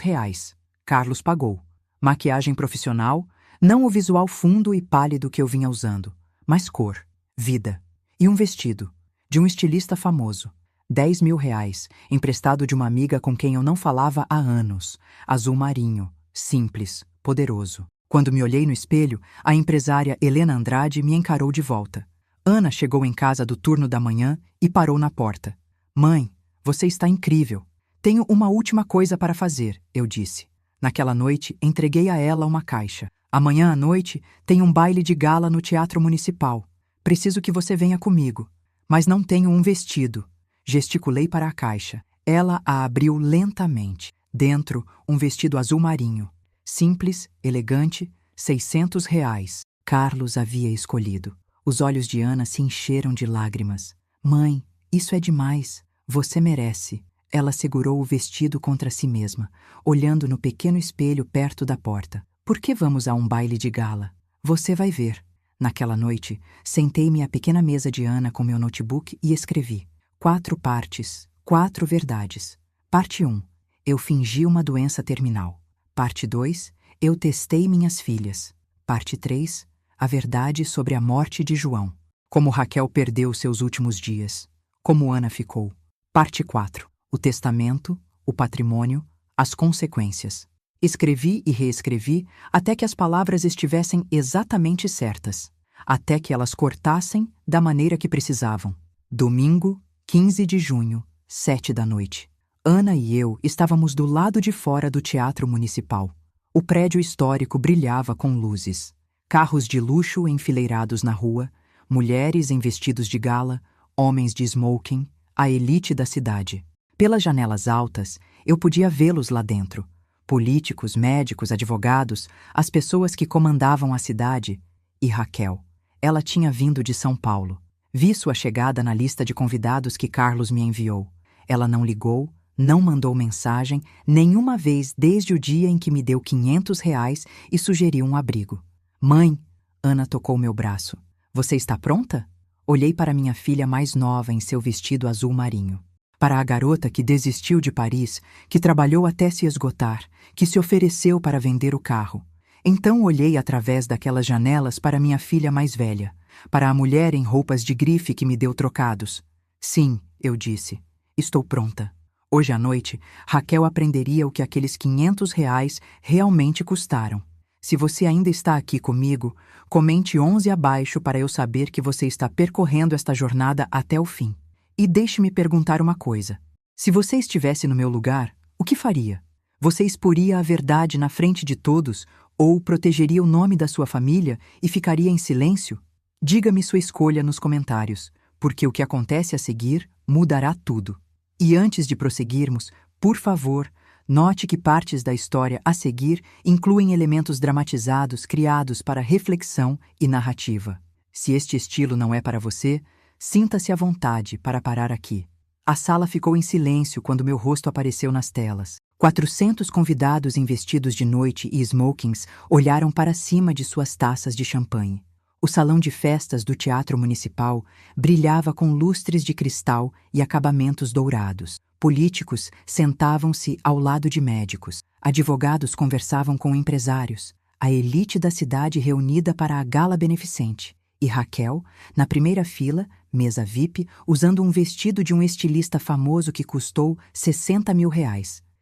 Carlos pagou. Maquiagem profissional, não o visual fundo e pálido que eu vinha usando, mas cor, vida. E um vestido, de um estilista famoso. R$ 10.000, emprestado de uma amiga com quem eu não falava há anos. Azul marinho, simples, poderoso. Quando me olhei no espelho, a empresária Helena Andrade me encarou de volta. Ana chegou em casa do turno da manhã e parou na porta. Mãe, você está incrível. Tenho uma última coisa para fazer, eu disse. Naquela noite, entreguei a ela uma caixa. Amanhã à noite, tem um baile de gala no Teatro Municipal. Preciso que você venha comigo. Mas não tenho um vestido. Gesticulei para a caixa. Ela a abriu lentamente. Dentro, um vestido azul marinho. Simples, elegante, R$ 600. Carlos havia escolhido. Os olhos de Ana se encheram de lágrimas. Mãe, isso é demais. Você merece. Ela segurou o vestido contra si mesma, olhando no pequeno espelho perto da porta. Por que vamos a um baile de gala? Você vai ver. Naquela noite, sentei-me à pequena mesa de Ana com meu notebook e escrevi. 4 partes, 4 verdades. Parte 1. Eu fingi uma doença terminal. Parte 2. Eu testei minhas filhas. Parte 3. A verdade sobre a morte de João. Como Raquel perdeu seus últimos dias. Como Ana ficou. Parte 4. O testamento, o patrimônio, as consequências. Escrevi e reescrevi até que as palavras estivessem exatamente certas. Até que elas cortassem da maneira que precisavam. Domingo, 15 de junho, 7 da noite. Ana e eu estávamos do lado de fora do Teatro Municipal. O prédio histórico brilhava com luzes. Carros de luxo enfileirados na rua, mulheres em vestidos de gala, homens de smoking, a elite da cidade. Pelas janelas altas, eu podia vê-los lá dentro. Políticos, médicos, advogados, as pessoas que comandavam a cidade. E Raquel. Ela tinha vindo de São Paulo. Vi sua chegada na lista de convidados que Carlos me enviou. Ela não ligou, não mandou mensagem, nenhuma vez desde o dia em que me deu R$ 500 e sugeriu um abrigo. Mãe, Ana tocou meu braço. Você está pronta? Olhei para minha filha mais nova em seu vestido azul marinho. Para a garota que desistiu de Paris, que trabalhou até se esgotar, que se ofereceu para vender o carro. Então olhei através daquelas janelas para minha filha mais velha, para a mulher em roupas de grife que me deu trocados. Sim, eu disse, estou pronta. Hoje à noite, Raquel aprenderia o que aqueles R$ 500 realmente custaram. Se você ainda está aqui comigo, comente 11 abaixo para eu saber que você está percorrendo esta jornada até o fim. E deixe-me perguntar uma coisa. Se você estivesse no meu lugar, o que faria? Você exporia a verdade na frente de todos ou protegeria o nome da sua família e ficaria em silêncio? Diga-me sua escolha nos comentários, porque o que acontece a seguir mudará tudo. E antes de prosseguirmos, por favor, note que partes da história a seguir incluem elementos dramatizados criados para reflexão e narrativa. Se este estilo não é para você, sinta-se à vontade para parar aqui. A sala ficou em silêncio quando meu rosto apareceu nas telas. 400 convidados em vestidos de noite e smokings olharam para cima de suas taças de champanhe. O salão de festas do Teatro Municipal brilhava com lustres de cristal e acabamentos dourados. Políticos sentavam-se ao lado de médicos. Advogados conversavam com empresários. A elite da cidade reunida para a gala beneficente. E Raquel, na primeira fila, mesa VIP, usando um vestido de um estilista famoso que custou R$ 60 mil.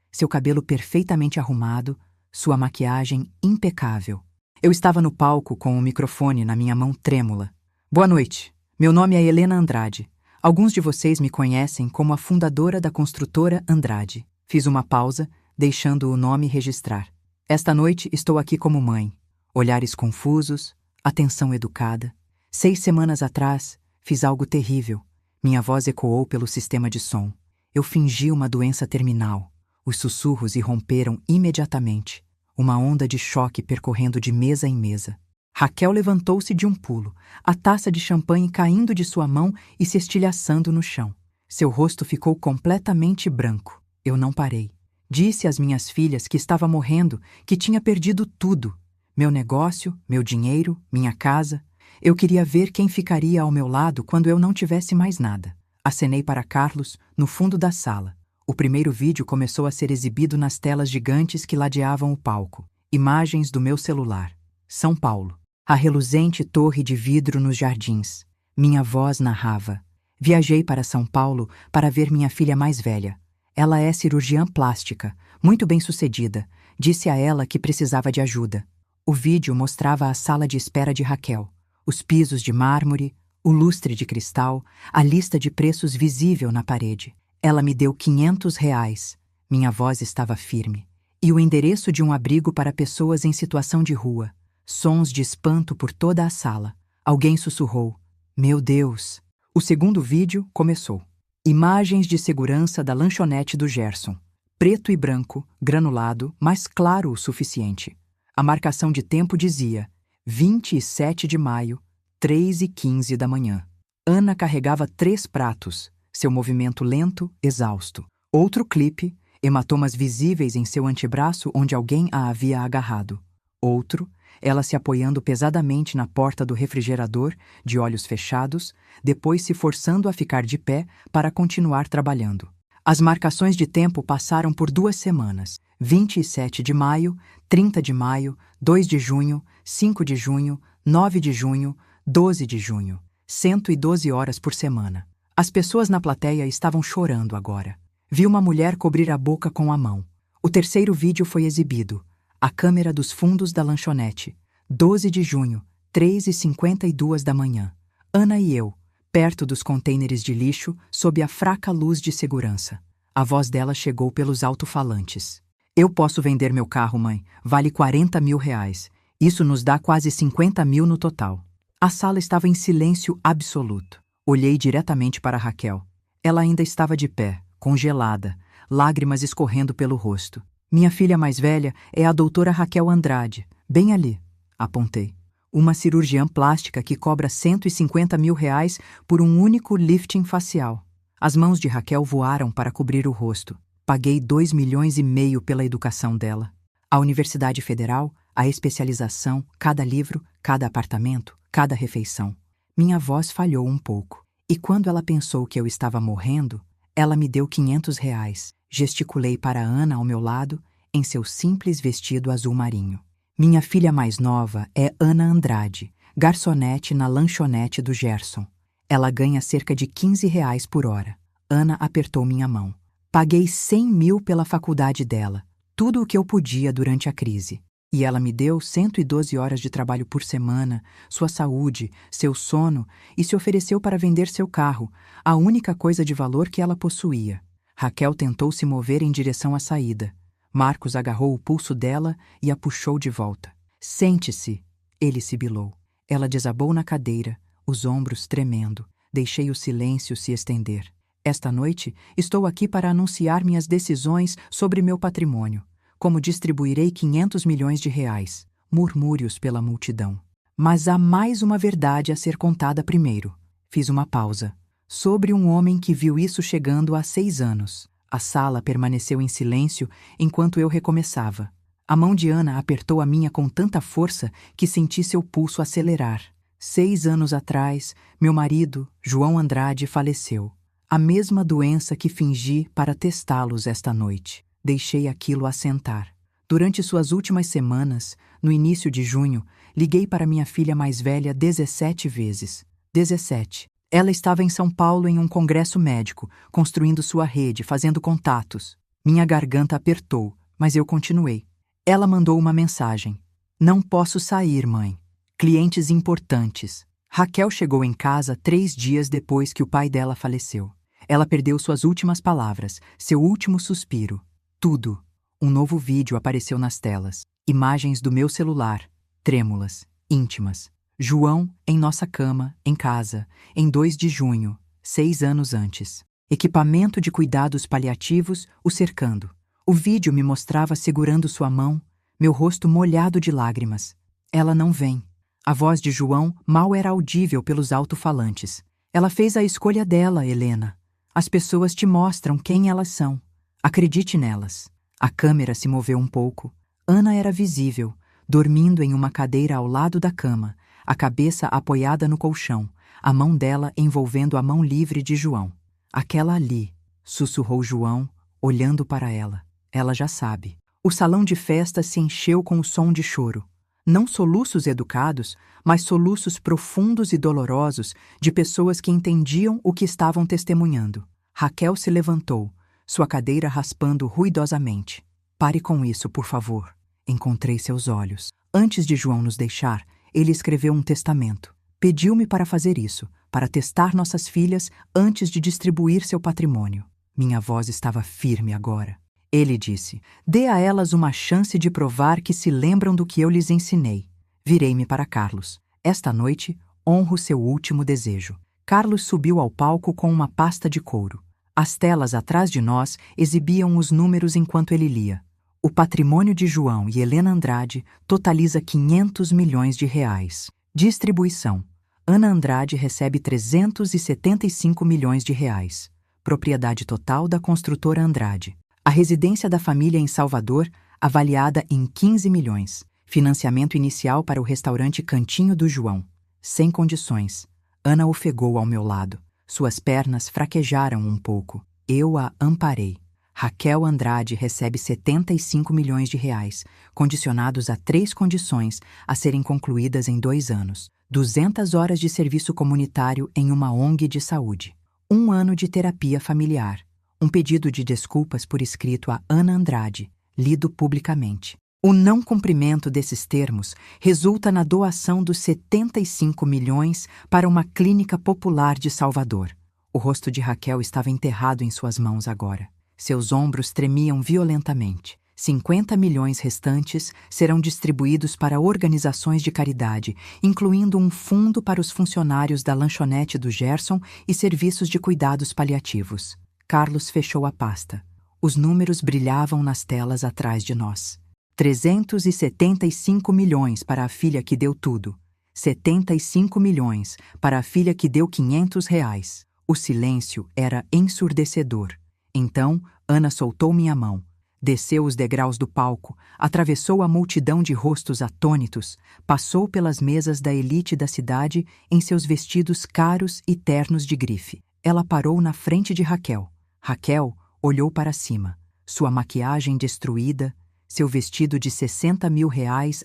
Seu cabelo perfeitamente arrumado, sua maquiagem impecável. Eu estava no palco com o microfone na minha mão trêmula. Boa noite. Meu nome é Helena Andrade. Alguns de vocês me conhecem como a fundadora da construtora Andrade. Fiz uma pausa, deixando o nome registrar. Esta noite estou aqui como mãe. Olhares confusos, atenção educada. 6 semanas atrás, fiz algo terrível. Minha voz ecoou pelo sistema de som. Eu fingi uma doença terminal. Os sussurros irromperam imediatamente. Uma onda de choque percorrendo de mesa em mesa. Raquel levantou-se de um pulo, a taça de champanhe caindo de sua mão e se estilhaçando no chão. Seu rosto ficou completamente branco. Eu não parei. Disse às minhas filhas que estava morrendo, que tinha perdido tudo. Meu negócio, meu dinheiro, minha casa. Eu queria ver quem ficaria ao meu lado quando eu não tivesse mais nada. Acenei para Carlos, no fundo da sala. O primeiro vídeo começou a ser exibido nas telas gigantes que ladeavam o palco. Imagens do meu celular. São Paulo. A reluzente torre de vidro nos jardins. Minha voz narrava. Viajei para São Paulo para ver minha filha mais velha. Ela é cirurgiã plástica, muito bem-sucedida. Disse a ela que precisava de ajuda. O vídeo mostrava a sala de espera de Raquel. Os pisos de mármore, o lustre de cristal, a lista de preços visível na parede. Ela me deu R$ 500. Minha voz estava firme. E o endereço de um abrigo para pessoas em situação de rua. Sons de espanto por toda a sala. Alguém sussurrou. Meu Deus! O segundo vídeo começou. Imagens de segurança da lanchonete do Gerson. Preto e branco, granulado, mas claro o suficiente. A marcação de tempo dizia 27 de maio, 3h15 da manhã. Ana carregava 3 pratos. Seu movimento lento, exausto. Outro clipe, hematomas visíveis em seu antebraço onde alguém a havia agarrado. Outro, ela se apoiando pesadamente na porta do refrigerador, de olhos fechados, depois se forçando a ficar de pé para continuar trabalhando. As marcações de tempo passaram por 2 semanas. 27 de maio, 30 de maio, 2 de junho, 5 de junho, 9 de junho, 12 de junho. 112 horas por semana. As pessoas na plateia estavam chorando agora. Vi uma mulher cobrir a boca com a mão. O terceiro vídeo foi exibido. A câmera dos fundos da lanchonete. 12 de junho, 3h52 da manhã. Ana e eu, perto dos contêineres de lixo, sob a fraca luz de segurança. A voz dela chegou pelos alto-falantes. Eu posso vender meu carro, mãe. Vale 40 mil reais. Isso nos dá quase 50 mil no total. A sala estava em silêncio absoluto. Olhei diretamente para Raquel. Ela ainda estava de pé, congelada, lágrimas escorrendo pelo rosto. Minha filha mais velha é a doutora Raquel Andrade, bem ali, apontei. Uma cirurgiã plástica que cobra 150 mil reais por um único lifting facial. As mãos de Raquel voaram para cobrir o rosto. Paguei 2,5 milhões pela educação dela. A Universidade Federal, a especialização, cada livro, cada apartamento, cada refeição. Minha voz falhou um pouco. E quando ela pensou que eu estava morrendo, ela me deu 500 reais. Gesticulei para Ana ao meu lado, em seu simples vestido azul marinho. Minha filha mais nova é Ana Andrade, garçonete na lanchonete do Gerson. Ela ganha cerca de 15 reais por hora. Ana apertou minha mão. Paguei 100 mil pela faculdade dela, tudo o que eu podia durante a crise. E ela me deu 112 horas de trabalho por semana, sua saúde, seu sono, e se ofereceu para vender seu carro, a única coisa de valor que ela possuía. Raquel tentou se mover em direção à saída. Marcos agarrou o pulso dela e a puxou de volta. Sente-se, ele sibilou. Ela desabou na cadeira, os ombros tremendo. Deixei o silêncio se estender. Esta noite, estou aqui para anunciar minhas decisões sobre meu patrimônio. Como distribuirei 500 milhões de reais. Murmúrios pela multidão. Mas há mais uma verdade a ser contada primeiro. Fiz uma pausa. Sobre um homem que viu isso chegando há 6 anos. A sala permaneceu em silêncio enquanto eu recomeçava. A mão de Ana apertou a minha com tanta força que senti seu pulso acelerar. 6 anos atrás, meu marido, João Andrade, faleceu. A mesma doença que fingi para testá-los esta noite. Deixei aquilo assentar. Durante suas últimas semanas, no início de junho, liguei para minha filha mais velha 17 vezes. 17. Ela estava em São Paulo em um congresso médico, construindo sua rede, fazendo contatos. Minha garganta apertou, mas eu continuei. Ela mandou uma mensagem. Não posso sair, mãe. Clientes importantes. Raquel chegou em casa 3 dias depois que o pai dela faleceu. Ela perdeu suas últimas palavras, seu último suspiro. Tudo. Um novo vídeo apareceu nas telas. Imagens do meu celular, trêmulas, íntimas. João, em nossa cama, em casa, em 2 de junho, 6 anos antes. Equipamento de cuidados paliativos o cercando. O vídeo me mostrava segurando sua mão, meu rosto molhado de lágrimas. Ela não vem. A voz de João mal era audível pelos alto-falantes. Ela fez a escolha dela, Helena. As pessoas te mostram quem elas são. Acredite nelas. A câmera se moveu um pouco. Ana era visível, dormindo em uma cadeira ao lado da cama, a cabeça apoiada no colchão, a mão dela envolvendo a mão livre de João. Aquela ali, sussurrou João, olhando para ela. Ela já sabe. O salão de festa se encheu com o som de choro. Não soluços educados, mas soluços profundos e dolorosos de pessoas que entendiam o que estavam testemunhando. Raquel se levantou, sua cadeira raspando ruidosamente. Pare com isso, por favor. Encontrei seus olhos. Antes de João nos deixar, ele escreveu um testamento. Pediu-me para fazer isso, para testar nossas filhas antes de distribuir seu patrimônio. Minha voz estava firme agora. Ele disse, dê a elas uma chance de provar que se lembram do que eu lhes ensinei. Virei-me para Carlos. Esta noite, honro seu último desejo. Carlos subiu ao palco com uma pasta de couro. As telas atrás de nós exibiam os números enquanto ele lia. O patrimônio de João e Helena Andrade totaliza 500 milhões de reais. Distribuição. Ana Andrade recebe 375 milhões de reais. Propriedade total da construtora Andrade. A residência da família em Salvador, avaliada em 15 milhões. Financiamento inicial para o restaurante Cantinho do João. Sem condições. Ana ofegou ao meu lado. Suas pernas fraquejaram um pouco. Eu a amparei. Raquel Andrade recebe 75 milhões de reais, condicionados a 3 condições a serem concluídas em 2 anos. 200 horas de serviço comunitário em uma ONG de saúde. 1 ano de terapia familiar. Um pedido de desculpas por escrito a Ana Andrade, lido publicamente. O não cumprimento desses termos resulta na doação dos 75 milhões para uma clínica popular de Salvador. O rosto de Raquel estava enterrado em suas mãos agora. Seus ombros tremiam violentamente. 50 milhões restantes serão distribuídos para organizações de caridade, incluindo um fundo para os funcionários da lanchonete do Gerson e serviços de cuidados paliativos. Carlos fechou a pasta. Os números brilhavam nas telas atrás de nós. 375 milhões para a filha que deu tudo. 75 milhões para a filha que deu R$ 500. O silêncio era ensurdecedor. Então, Ana soltou minha mão. Desceu os degraus do palco, atravessou a multidão de rostos atônitos, passou pelas mesas da elite da cidade em seus vestidos caros e ternos de grife. Ela parou na frente de Raquel. Raquel olhou para cima. Sua maquiagem destruída, seu vestido de R$ 60 mil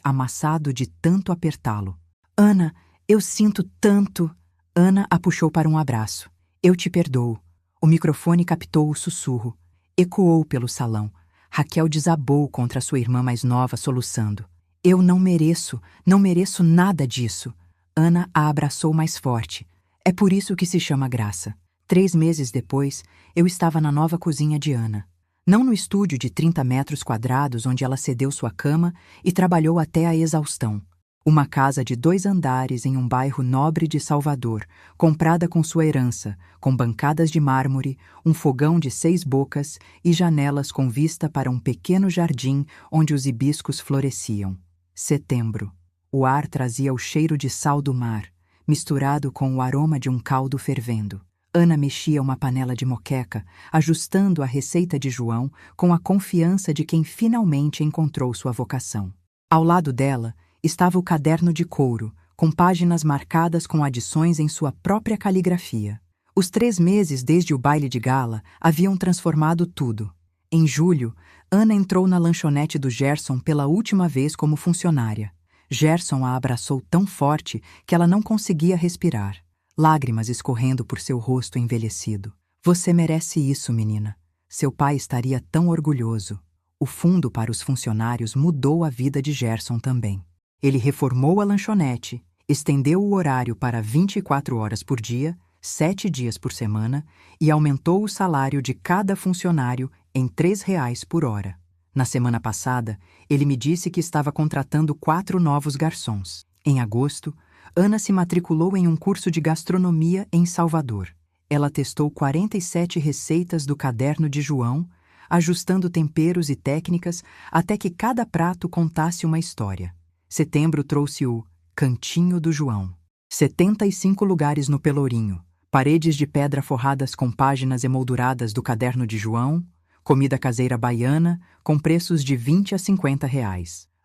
amassado de tanto apertá-lo. Ana, eu sinto tanto. Ana a puxou para um abraço. Eu te perdoo. O microfone captou o sussurro. Ecoou pelo salão. Raquel desabou contra sua irmã mais nova, soluçando. Eu não mereço nada disso. Ana a abraçou mais forte. É por isso que se chama graça. 3 meses depois, eu estava na nova cozinha de Ana. Não no estúdio de 30 metros quadrados onde ela cedeu sua cama e trabalhou até a exaustão. Uma casa de 2 andares em um bairro nobre de Salvador, comprada com sua herança, com bancadas de mármore, um fogão de 6 bocas e janelas com vista para um pequeno jardim onde os hibiscos floresciam. Setembro. O ar trazia o cheiro de sal do mar, misturado com o aroma de um caldo fervendo. Ana mexia uma panela de moqueca, ajustando a receita de João com a confiança de quem finalmente encontrou sua vocação. Ao lado dela, estava o caderno de couro, com páginas marcadas com adições em sua própria caligrafia. Os 3 meses desde o baile de gala haviam transformado tudo. Em julho, Ana entrou na lanchonete do Gerson pela última vez como funcionária. Gerson a abraçou tão forte que ela não conseguia respirar, lágrimas escorrendo por seu rosto envelhecido. Você merece isso, menina. Seu pai estaria tão orgulhoso. O fundo para os funcionários mudou a vida de Gerson também. Ele reformou a lanchonete, estendeu o horário para 24 horas por dia, 7 dias por semana e aumentou o salário de cada funcionário em R$ 3 por hora. Na semana passada, ele me disse que estava contratando 4 novos garçons. Em agosto, Ana se matriculou em um curso de gastronomia em Salvador. Ela testou 47 receitas do caderno de João, ajustando temperos e técnicas até que cada prato contasse uma história. Setembro trouxe o Cantinho do João. 75 lugares no Pelourinho, paredes de pedra forradas com páginas emolduradas do caderno de João, comida caseira baiana com preços de R$ 20 a R$ 50.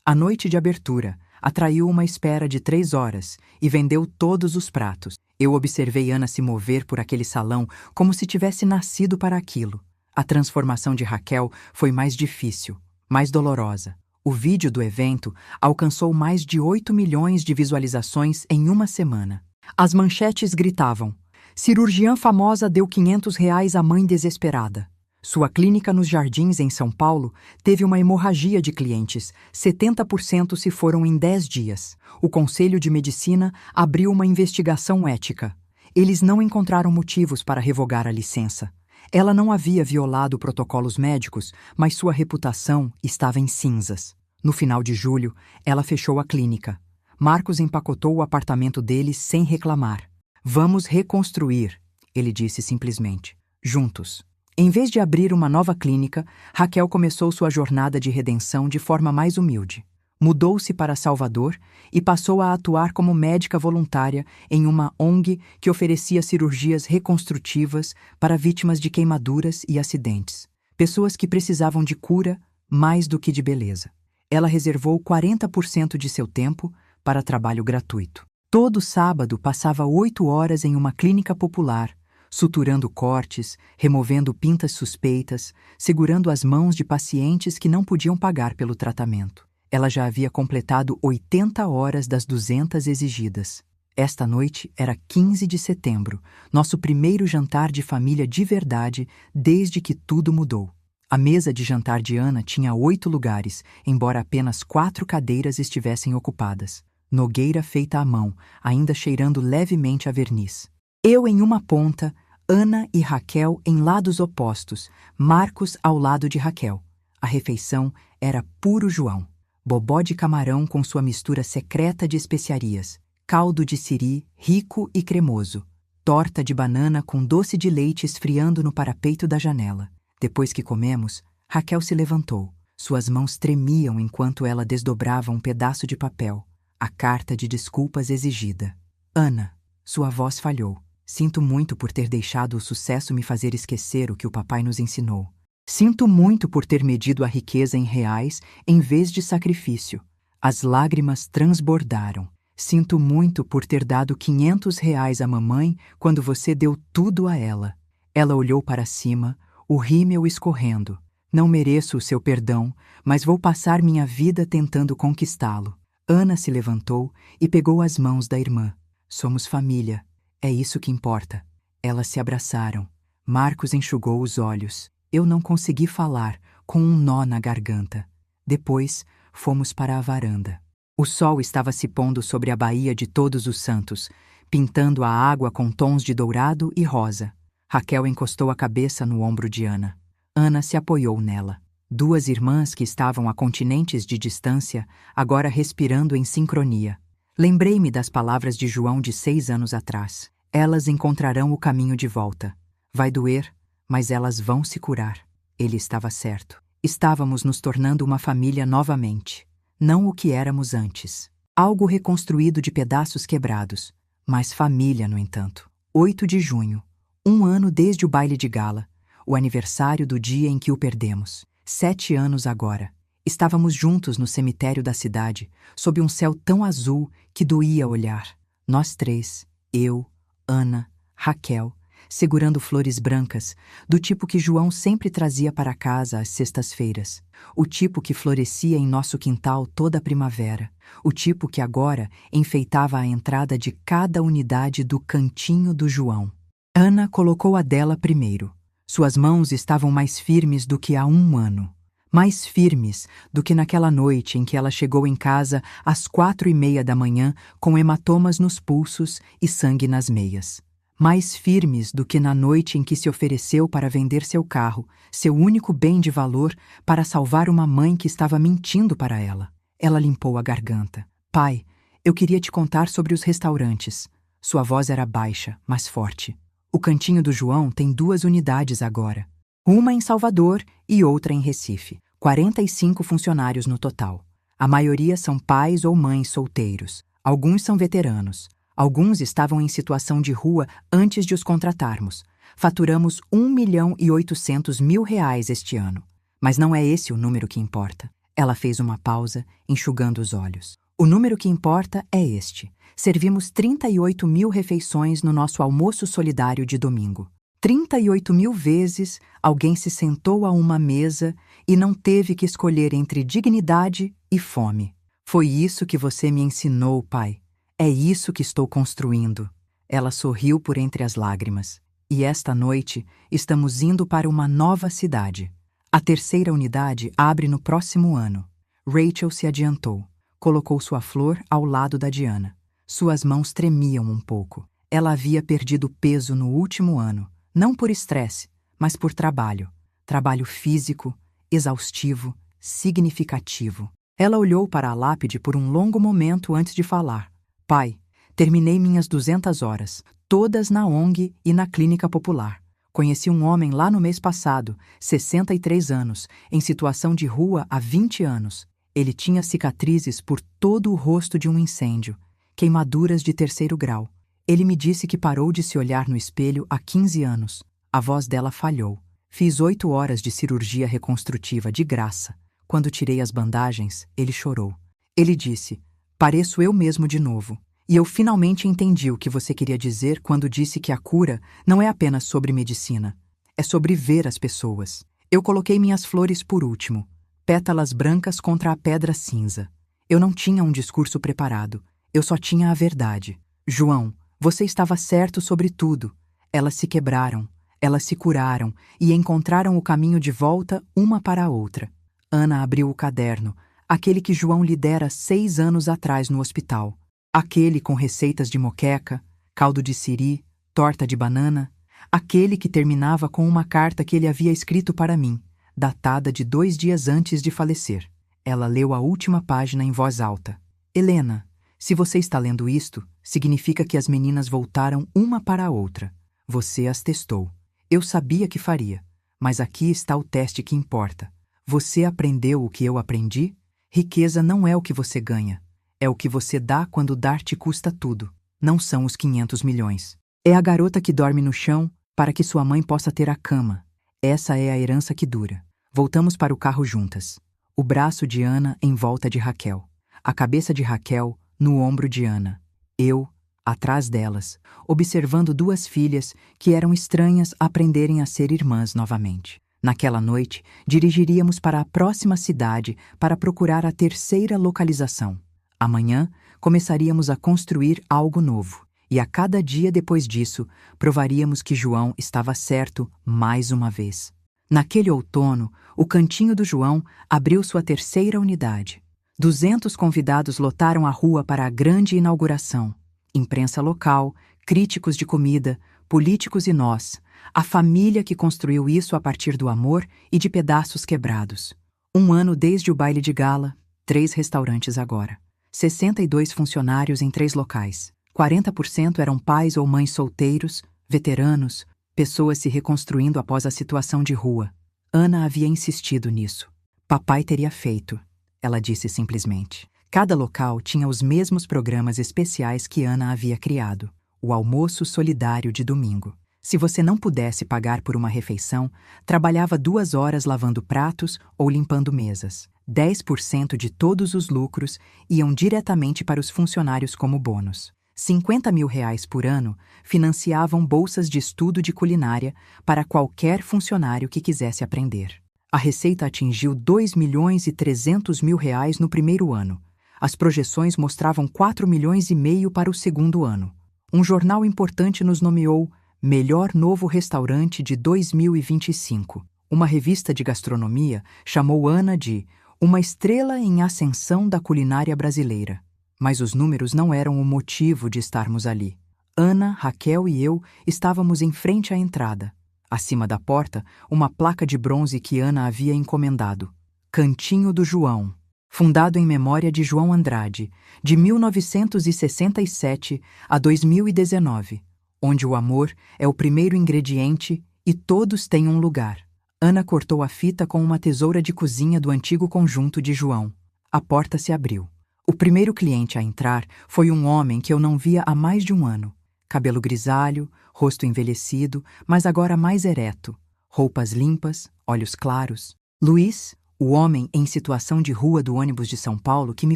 A noite de abertura atraiu uma espera de 3 horas e vendeu todos os pratos. Eu observei Ana se mover por aquele salão como se tivesse nascido para aquilo. A transformação de Raquel foi mais difícil, mais dolorosa. O vídeo do evento alcançou mais de 8 milhões de visualizações em uma semana. As manchetes gritavam: cirurgiã famosa deu R$ 500 à mãe desesperada. Sua clínica nos Jardins, em São Paulo, teve uma hemorragia de clientes. 70% se foram em 10 dias. O Conselho de Medicina abriu uma investigação ética. Eles não encontraram motivos para revogar a licença. Ela não havia violado protocolos médicos, mas sua reputação estava em cinzas. No final de julho, ela fechou a clínica. Marcos empacotou o apartamento dele sem reclamar. Vamos reconstruir, ele disse simplesmente. Juntos. Em vez de abrir uma nova clínica, Raquel começou sua jornada de redenção de forma mais humilde. Mudou-se para Salvador e passou a atuar como médica voluntária em uma ONG que oferecia cirurgias reconstrutivas para vítimas de queimaduras e acidentes. Pessoas que precisavam de cura mais do que de beleza. Ela reservou 40% de seu tempo para trabalho gratuito. Todo sábado passava 8 horas em uma clínica popular, suturando cortes, removendo pintas suspeitas, segurando as mãos de pacientes que não podiam pagar pelo tratamento. Ela já havia completado 80 horas das 200 exigidas. Esta noite era 15 de setembro, nosso primeiro jantar de família de verdade desde que tudo mudou. A mesa de jantar de Ana tinha 8 lugares, embora apenas 4 cadeiras estivessem ocupadas. Nogueira feita à mão, ainda cheirando levemente a verniz. Eu em uma ponta, Ana e Raquel em lados opostos, Marcos ao lado de Raquel. A refeição era puro João. Bobó de camarão com sua mistura secreta de especiarias, caldo de siri, rico e cremoso, torta de banana com doce de leite esfriando no parapeito da janela. Depois que comemos, Raquel se levantou. Suas mãos tremiam enquanto ela desdobrava um pedaço de papel, a carta de desculpas exigida. Ana, sua voz falhou. Sinto muito por ter deixado o sucesso me fazer esquecer o que o papai nos ensinou. Sinto muito por ter medido a riqueza em reais em vez de sacrifício. As lágrimas transbordaram. Sinto muito por ter dado 500 reais à mamãe quando você deu tudo a ela. Ela olhou para cima, o rímel escorrendo. Não mereço o seu perdão, mas vou passar minha vida tentando conquistá-lo. Ana se levantou e pegou as mãos da irmã. Somos família. É isso que importa. Elas se abraçaram. Marcos enxugou os olhos. Eu não consegui falar, com um nó na garganta. Depois, fomos para a varanda. O sol estava se pondo sobre a Baía de Todos os Santos, pintando a água com tons de dourado e rosa. Raquel encostou a cabeça no ombro de Ana. Ana se apoiou nela. Duas irmãs que estavam a continentes de distância, agora respirando em sincronia. Lembrei-me das palavras de João de 6 anos atrás. Elas encontrarão o caminho de volta. Vai doer, mas elas vão se curar. Ele estava certo. Estávamos nos tornando uma família novamente. Não o que éramos antes. Algo reconstruído de pedaços quebrados. Mas família, no entanto. 8 de junho. 1 ano desde o baile de gala. O aniversário do dia em que o perdemos. 7 anos agora. Estávamos juntos no cemitério da cidade, sob um céu tão azul que doía olhar. Nós 3, eu, Ana, Raquel, segurando flores brancas, do tipo que João sempre trazia para casa às sextas-feiras. O tipo que florescia em nosso quintal toda a primavera. O tipo que agora enfeitava a entrada de cada unidade do cantinho do João. Ana colocou a dela primeiro. Suas mãos estavam mais firmes do que há 1 ano. Mais firmes do que naquela noite em que ela chegou em casa às 4:30 da manhã com hematomas nos pulsos e sangue nas meias. Mais firmes do que na noite em que se ofereceu para vender seu carro, seu único bem de valor, para salvar uma mãe que estava mentindo para ela. Ela limpou a garganta. Pai, eu queria te contar sobre os restaurantes. Sua voz era baixa, mas forte. O cantinho do João tem 2 unidades agora. Uma em Salvador e outra em Recife. 45 funcionários no total. A maioria são pais ou mães solteiros. Alguns são veteranos. Alguns estavam em situação de rua antes de os contratarmos. Faturamos 1.800.000 reais este ano. Mas não é esse o número que importa. Ela fez uma pausa, enxugando os olhos. O número que importa é este. Servimos 38.000 refeições no nosso almoço solidário de domingo. 38.000 vezes alguém se sentou a uma mesa e não teve que escolher entre dignidade e fome. Foi isso que você me ensinou, pai. É isso que estou construindo. Ela sorriu por entre as lágrimas. E esta noite estamos indo para uma nova cidade. A 3ª unidade abre no próximo ano. Rachel se adiantou. Colocou sua flor ao lado da Diana. Suas mãos tremiam um pouco. Ela havia perdido peso no último ano. Não por estresse, mas por trabalho. Trabalho físico, exaustivo, significativo. Ela olhou para a lápide por um longo momento antes de falar. Pai, terminei minhas 200 horas, todas na ONG e na clínica popular. Conheci um homem lá no mês passado, 63 anos, em situação de rua há 20 anos. Ele tinha cicatrizes por todo o rosto de um incêndio, queimaduras de 3º grau. Ele me disse que parou de se olhar no espelho há 15 anos. A voz dela falhou. Fiz 8 horas de cirurgia reconstrutiva de graça. Quando tirei as bandagens, ele chorou. Ele disse, pareço eu mesmo de novo. E eu finalmente entendi o que você queria dizer quando disse que a cura não é apenas sobre medicina. É sobre ver as pessoas. Eu coloquei minhas flores por último. Pétalas brancas contra a pedra cinza. Eu não tinha um discurso preparado. Eu só tinha a verdade. João, você estava certo sobre tudo. Elas se quebraram. Elas se curaram e encontraram o caminho de volta uma para a outra. Ana abriu o caderno, aquele que João lhe dera 6 anos atrás no hospital. Aquele com receitas de moqueca, caldo de siri, torta de banana. Aquele que terminava com uma carta que ele havia escrito para mim, datada de 2 dias antes de falecer. Ela leu a última página em voz alta. Helena, se você está lendo isto, significa que as meninas voltaram uma para a outra. Você as testou. Eu sabia que faria, mas aqui está o teste que importa. Você aprendeu o que eu aprendi? Riqueza não é o que você ganha. É o que você dá quando dar te custa tudo. Não são os 500 milhões. É a garota que dorme no chão para que sua mãe possa ter a cama. Essa é a herança que dura. Voltamos para o carro juntas. O braço de Ana em volta de Raquel. A cabeça de Raquel no ombro de Ana. Eu, atrás delas, observando 2 filhas que eram estranhas aprenderem a ser irmãs novamente. Naquela noite, dirigiríamos para a próxima cidade para procurar a 3ª localização. Amanhã, começaríamos a construir algo novo. E a cada dia depois disso, provaríamos que João estava certo mais uma vez. Naquele outono, o cantinho do João abriu sua 3ª unidade. 200 convidados lotaram a rua para a grande inauguração. Imprensa local, críticos de comida, políticos e nós, a família que construiu isso a partir do amor e de pedaços quebrados. 1 ano desde o baile de gala, 3 restaurantes agora. 62 funcionários em 3 locais. 40% eram pais ou mães solteiros, veteranos, pessoas se reconstruindo após a situação de rua. Ana havia insistido nisso. Papai teria feito, ela disse simplesmente. Cada local tinha os mesmos programas especiais que Ana havia criado. O almoço solidário de domingo. Se você não pudesse pagar por uma refeição, trabalhava 2 horas lavando pratos ou limpando mesas. 10% de todos os lucros iam diretamente para os funcionários como bônus. 50 mil reais por ano financiavam bolsas de estudo de culinária para qualquer funcionário que quisesse aprender. A receita atingiu 2.300.000 reais no primeiro ano. As projeções mostravam 4,5 milhões para o segundo ano. Um jornal importante nos nomeou Melhor Novo Restaurante de 2025. Uma revista de gastronomia chamou Ana de uma estrela em ascensão da culinária brasileira. Mas os números não eram o motivo de estarmos ali. Ana, Raquel e eu estávamos em frente à entrada. Acima da porta, uma placa de bronze que Ana havia encomendado. Cantinho do João. Fundado em memória de João Andrade, de 1967 a 2019, onde o amor é o primeiro ingrediente e todos têm um lugar. Ana cortou a fita com uma tesoura de cozinha do antigo conjunto de João. A porta se abriu. O primeiro cliente a entrar foi um homem que eu não via há mais de 1 ano. Cabelo grisalho, rosto envelhecido, mas agora mais ereto. Roupas limpas, olhos claros. Luiz, o homem em situação de rua do ônibus de São Paulo que me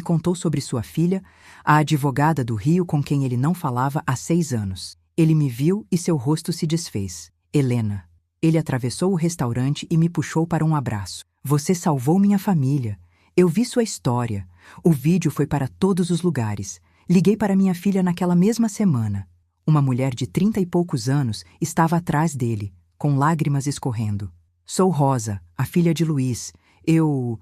contou sobre sua filha, a advogada do Rio com quem ele não falava há 6 anos. Ele me viu e seu rosto se desfez. Helena. Ele atravessou o restaurante e me puxou para um abraço. Você salvou minha família. Eu vi sua história. O vídeo foi para todos os lugares. Liguei para minha filha naquela mesma semana. Uma mulher de 30 e poucos anos estava atrás dele, com lágrimas escorrendo. Sou Rosa, a filha de Luiz. Eu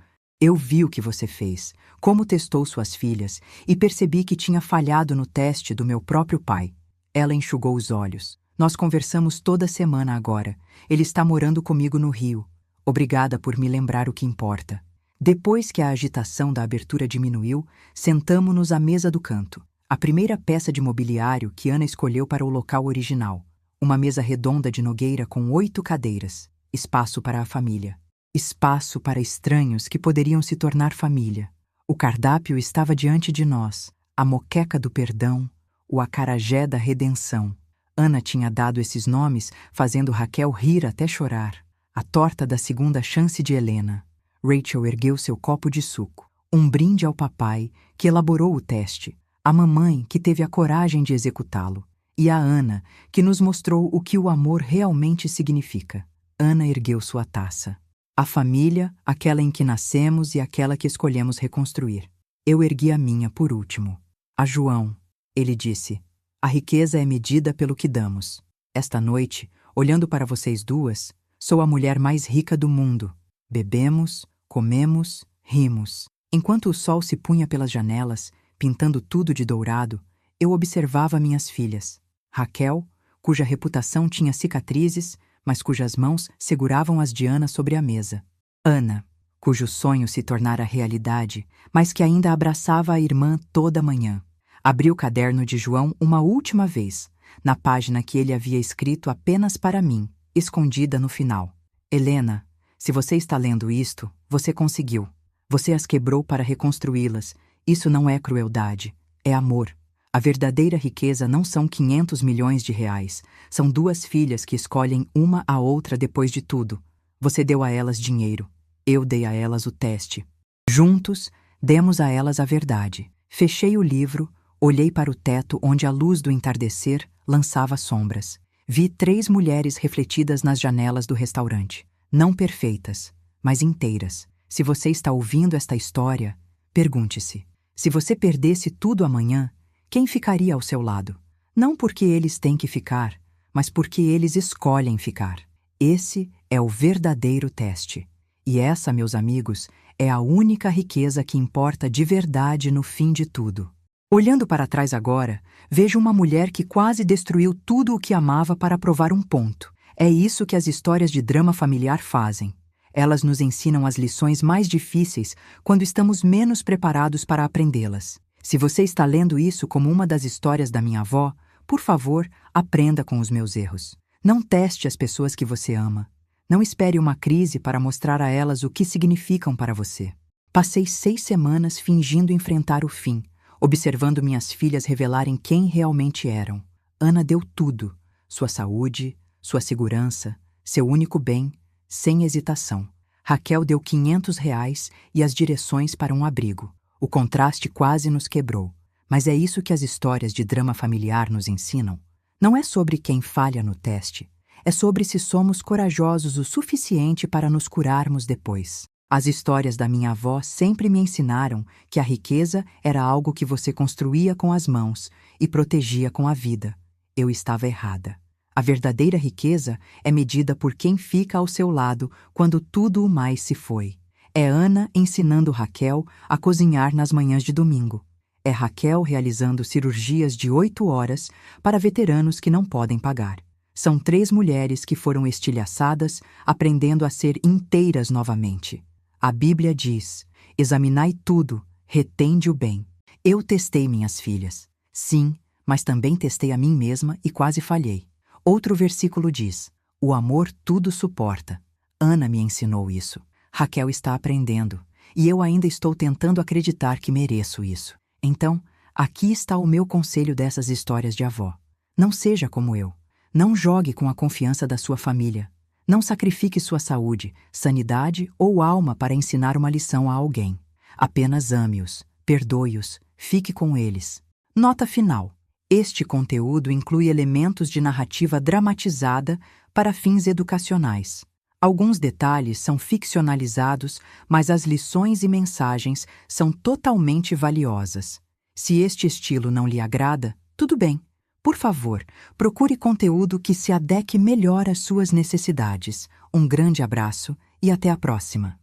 vi o que você fez, como testou suas filhas, e percebi que tinha falhado no teste do meu próprio pai. Ela enxugou os olhos. Nós conversamos toda semana agora. Ele está morando comigo no Rio. Obrigada por me lembrar o que importa. Depois que a agitação da abertura diminuiu, sentamo-nos à mesa do canto. A primeira peça de mobiliário que Ana escolheu para o local original. Uma mesa redonda de nogueira com 8 cadeiras. Espaço para a família. Espaço para estranhos que poderiam se tornar família. O cardápio estava diante de nós. A moqueca do perdão, o acarajé da redenção. Ana tinha dado esses nomes, fazendo Raquel rir até chorar. A torta da segunda chance de Helena. Rachel ergueu seu copo de suco. Um brinde ao papai, que elaborou o teste. A mamãe, que teve a coragem de executá-lo. E a Ana, que nos mostrou o que o amor realmente significa. Ana ergueu sua taça. A família, aquela em que nascemos e aquela que escolhemos reconstruir. Eu ergui a minha por último. A João, ele disse. A riqueza é medida pelo que damos. Esta noite, Olhando para vocês duas, sou a mulher mais rica do mundo. Bebemos, comemos, rimos. Enquanto o sol se punha pelas janelas, pintando tudo de dourado, eu observava minhas filhas. Raquel, cuja reputação tinha cicatrizes, mas cujas mãos seguravam as de Ana sobre a mesa. Ana, cujo sonho se tornara realidade, mas que ainda abraçava a irmã toda manhã. Abri o caderno de João uma última vez, na página que ele havia escrito apenas para mim, escondida no final. Helena, se você está lendo isto, você conseguiu. Você as quebrou para reconstruí-las. Isso não é crueldade, é amor. A verdadeira riqueza não são 500 milhões de reais, são duas filhas que escolhem uma a outra depois de tudo. Você deu a elas dinheiro, eu dei a elas o teste. Juntos, demos a elas a verdade. Fechei o livro, olhei para o teto onde a luz do entardecer lançava sombras. Vi 3 mulheres refletidas nas janelas do restaurante. Não perfeitas, mas inteiras. Se você está ouvindo esta história, pergunte-se: se você perdesse tudo amanhã, quem ficaria ao seu lado? Não porque eles têm que ficar, mas porque eles escolhem ficar. Esse é o verdadeiro teste. E essa, meus amigos, é a única riqueza que importa de verdade no fim de tudo. Olhando para trás agora, vejo uma mulher que quase destruiu tudo o que amava para provar um ponto. É isso que as histórias de drama familiar fazem. Elas nos ensinam as lições mais difíceis quando estamos menos preparados para aprendê-las. Se você está lendo isso como uma das histórias da minha avó, por favor, aprenda com os meus erros. Não teste as pessoas que você ama. Não espere uma crise para mostrar a elas o que significam para você. Passei 6 semanas fingindo enfrentar o fim, observando minhas filhas revelarem quem realmente eram. Ana deu tudo: sua saúde, sua segurança, seu único bem, sem hesitação. Raquel deu 500 reais e as direções para um abrigo. O contraste quase nos quebrou, mas é isso que as histórias de drama familiar nos ensinam. Não é sobre quem falha no teste, é sobre se somos corajosos o suficiente para nos curarmos depois. As histórias da minha avó sempre me ensinaram que a riqueza era algo que você construía com as mãos e protegia com a vida. Eu estava errada. A verdadeira riqueza é medida por quem fica ao seu lado quando tudo o mais se foi. É Ana ensinando Raquel a cozinhar nas manhãs de domingo. É Raquel realizando cirurgias de 8 horas para veteranos que não podem pagar. São 3 mulheres que foram estilhaçadas, aprendendo a ser inteiras novamente. A Bíblia diz: examinai tudo, retende o bem. Eu testei minhas filhas. Sim, mas também testei a mim mesma e quase falhei. Outro versículo diz: o amor tudo suporta. Ana me ensinou isso. Raquel está aprendendo, e eu ainda estou tentando acreditar que mereço isso. Então, aqui está o meu conselho dessas histórias de avó. Não seja como eu. Não jogue com a confiança da sua família. Não sacrifique sua saúde, sanidade ou alma para ensinar uma lição a alguém. Apenas ame-os, perdoe-os, fique com eles. Nota final. Este conteúdo inclui elementos de narrativa dramatizada para fins educacionais. Alguns detalhes são ficcionalizados, mas as lições e mensagens são totalmente valiosas. Se este estilo não lhe agrada, tudo bem. Por favor, procure conteúdo que se adeque melhor às suas necessidades. Um grande abraço e até a próxima.